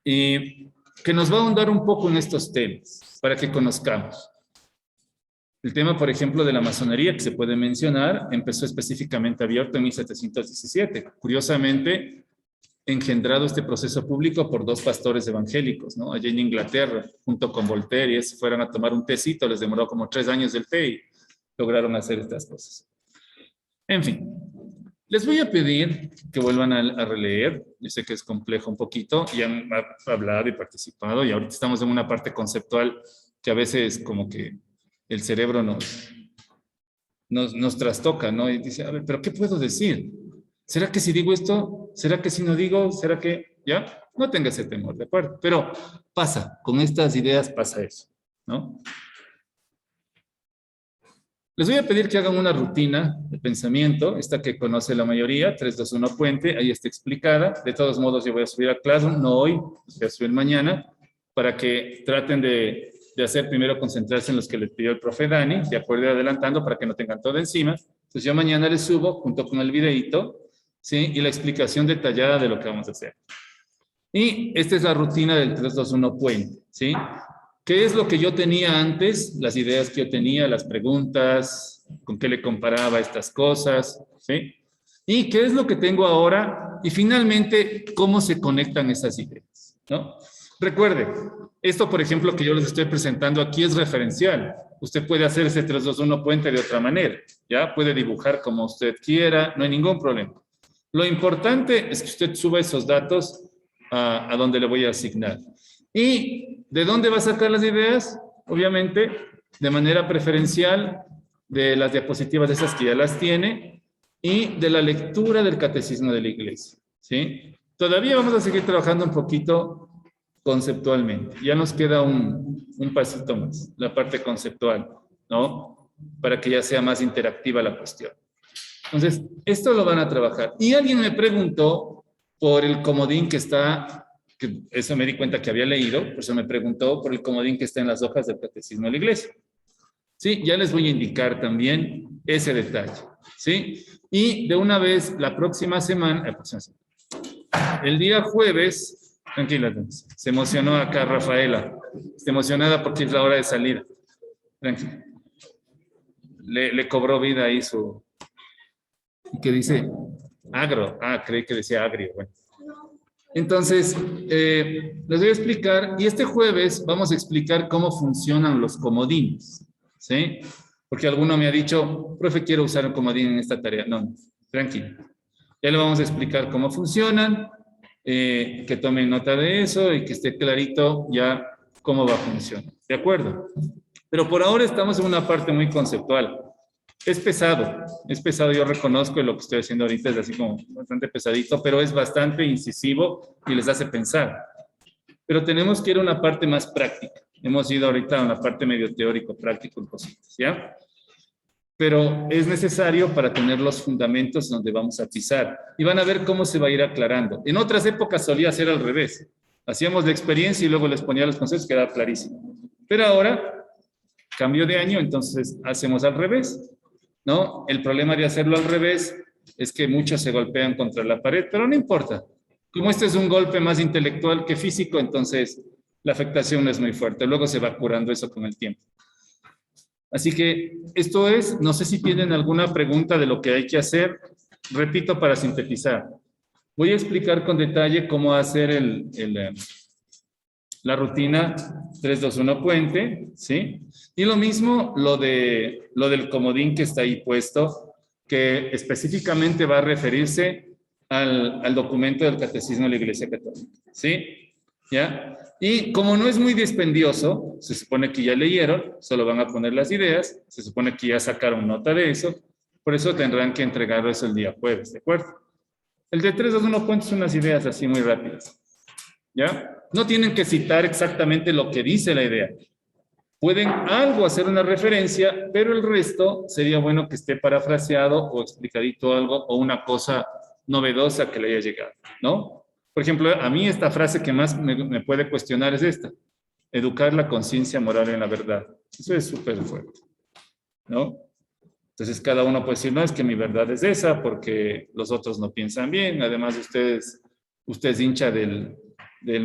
Y que nos va a ahondar un poco en estos temas, para que conozcamos. El tema, por ejemplo, de la masonería, que se puede mencionar, empezó específicamente abierto en 1717. Curiosamente, engendrado este proceso público por 2 pastores evangélicos, ¿no? Allá en Inglaterra, junto con Voltaire, y fueron a tomar un tecito, les demoró como 3 años el té y lograron hacer estas cosas. En fin, les voy a pedir que vuelvan a releer. Yo sé que es complejo un poquito, ya han hablado y participado, y ahorita estamos en una parte conceptual que a veces como que el cerebro nos trastoca, ¿no? Y dice, a ver, ¿pero qué puedo decir? ¿Será que si digo esto? ¿Será que si no digo? ¿Será que...? ¿Ya? No tenga ese temor, ¿de acuerdo? Pero pasa, con estas ideas pasa eso, ¿no? Les voy a pedir que hagan una rutina de pensamiento, esta que conoce la mayoría, 3, 2, 1 puente, ahí está explicada. De todos modos, yo voy a subir a Classroom, no hoy, voy a subir mañana, para que traten de hacer primero concentrarse en los que les pidió el profe Dani, de acuerdo, adelantando para que no tengan todo encima. Entonces yo mañana les subo, junto con el videíto, ¿sí? Y la explicación detallada de lo que vamos a hacer. Y esta es la rutina del 3, 2, 1 puente, ¿sí? ¿Qué es lo que yo tenía antes? Las ideas que yo tenía, las preguntas, con qué le comparaba estas cosas, ¿sí? Y qué es lo que tengo ahora, y finalmente, cómo se conectan esas ideas, ¿no? Recuerde, esto, por ejemplo, que yo les estoy presentando aquí es referencial. Usted puede hacer ese 3-2-1 puente de otra manera, ¿ya? Puede dibujar como usted quiera, no hay ningún problema. Lo importante es que usted suba esos datos a donde le voy a asignar. ¿Y de dónde va a sacar las ideas? Obviamente, de manera preferencial, de las diapositivas esas que ya las tiene, y de la lectura del catecismo de la iglesia, ¿sí? Todavía vamos a seguir trabajando un poquito conceptualmente. Ya nos queda un pasito más, la parte conceptual, ¿no? Para que ya sea más interactiva la cuestión. Entonces, esto lo van a trabajar. Y alguien me preguntó por el comodín que está, que eso me di cuenta que había leído, por eso me preguntó por el comodín que está en las hojas del catecismo de la iglesia. Sí, ya les voy a indicar también ese detalle, ¿sí? Y de una vez, la próxima semana, el día jueves, tranquila, se emocionó acá Rafaela, está emocionada porque es la hora de salida. Tranquila. Le cobró vida ahí su... ¿Qué dice? Agro. Ah, creí que decía agrio. Bueno. Entonces, les voy a explicar, y este jueves vamos a explicar cómo funcionan los comodines, ¿sí? Porque alguno me ha dicho, profe, quiero usar un comodín en esta tarea. No, tranquilo. Ya le vamos a explicar cómo funcionan, que tomen nota de eso y que esté clarito ya cómo va a funcionar. ¿De acuerdo? Pero por ahora estamos en una parte muy conceptual. Es pesado, yo reconozco, y lo que estoy haciendo ahorita es así como bastante pesadito, pero es bastante incisivo y les hace pensar. Pero tenemos que ir a una parte más práctica. Hemos ido ahorita a una parte medio teórico, práctico y cositas, ¿ya? Pero es necesario para tener los fundamentos donde vamos a pisar. Y van a ver cómo se va a ir aclarando. En otras épocas solía ser al revés. Hacíamos la experiencia y luego les ponía los conceptos, quedaba clarísimo. Pero ahora, cambio de año, entonces hacemos al revés, ¿no? El problema de hacerlo al revés es que muchos se golpean contra la pared, pero no importa. Como este es un golpe más intelectual que físico, entonces la afectación no es muy fuerte. Luego se va curando eso con el tiempo. Así que esto es, no sé si tienen alguna pregunta de lo que hay que hacer. Repito para sintetizar. Voy a explicar con detalle cómo hacer la rutina 3-2-1 puente, ¿sí? Y lo mismo lo del comodín que está ahí puesto, que específicamente va a referirse al documento del Catecismo de la Iglesia Católica, ¿sí? ¿Ya? Y como no es muy dispendioso, se supone que ya leyeron, solo van a poner las ideas, se supone que ya sacaron nota de eso, por eso tendrán que entregarlo eso el día jueves, ¿de acuerdo? El de 3-2-1 puente son unas ideas así muy rápidas, ¿ya? No tienen que citar exactamente lo que dice la idea. Pueden algo hacer una referencia, pero el resto sería bueno que esté parafraseado o explicadito algo o una cosa novedosa que le haya llegado, ¿no? Por ejemplo, a mí esta frase que más me puede cuestionar es esta. Educar la conciencia moral en la verdad. Eso es súper fuerte, ¿no? Entonces cada uno puede decir, no, es que mi verdad es esa porque los otros no piensan bien. Además, usted es hincha del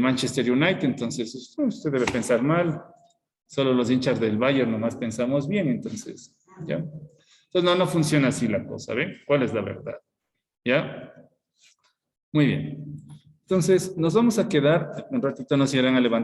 Manchester United, entonces usted debe pensar mal. Solo los hinchas del Bayern nomás pensamos bien, entonces, ¿ya? Entonces no funciona así la cosa, ¿ven? ¿Cuál es la verdad? ¿Ya? Muy bien. Entonces, nos vamos a quedar, un ratito nos irán a levantar.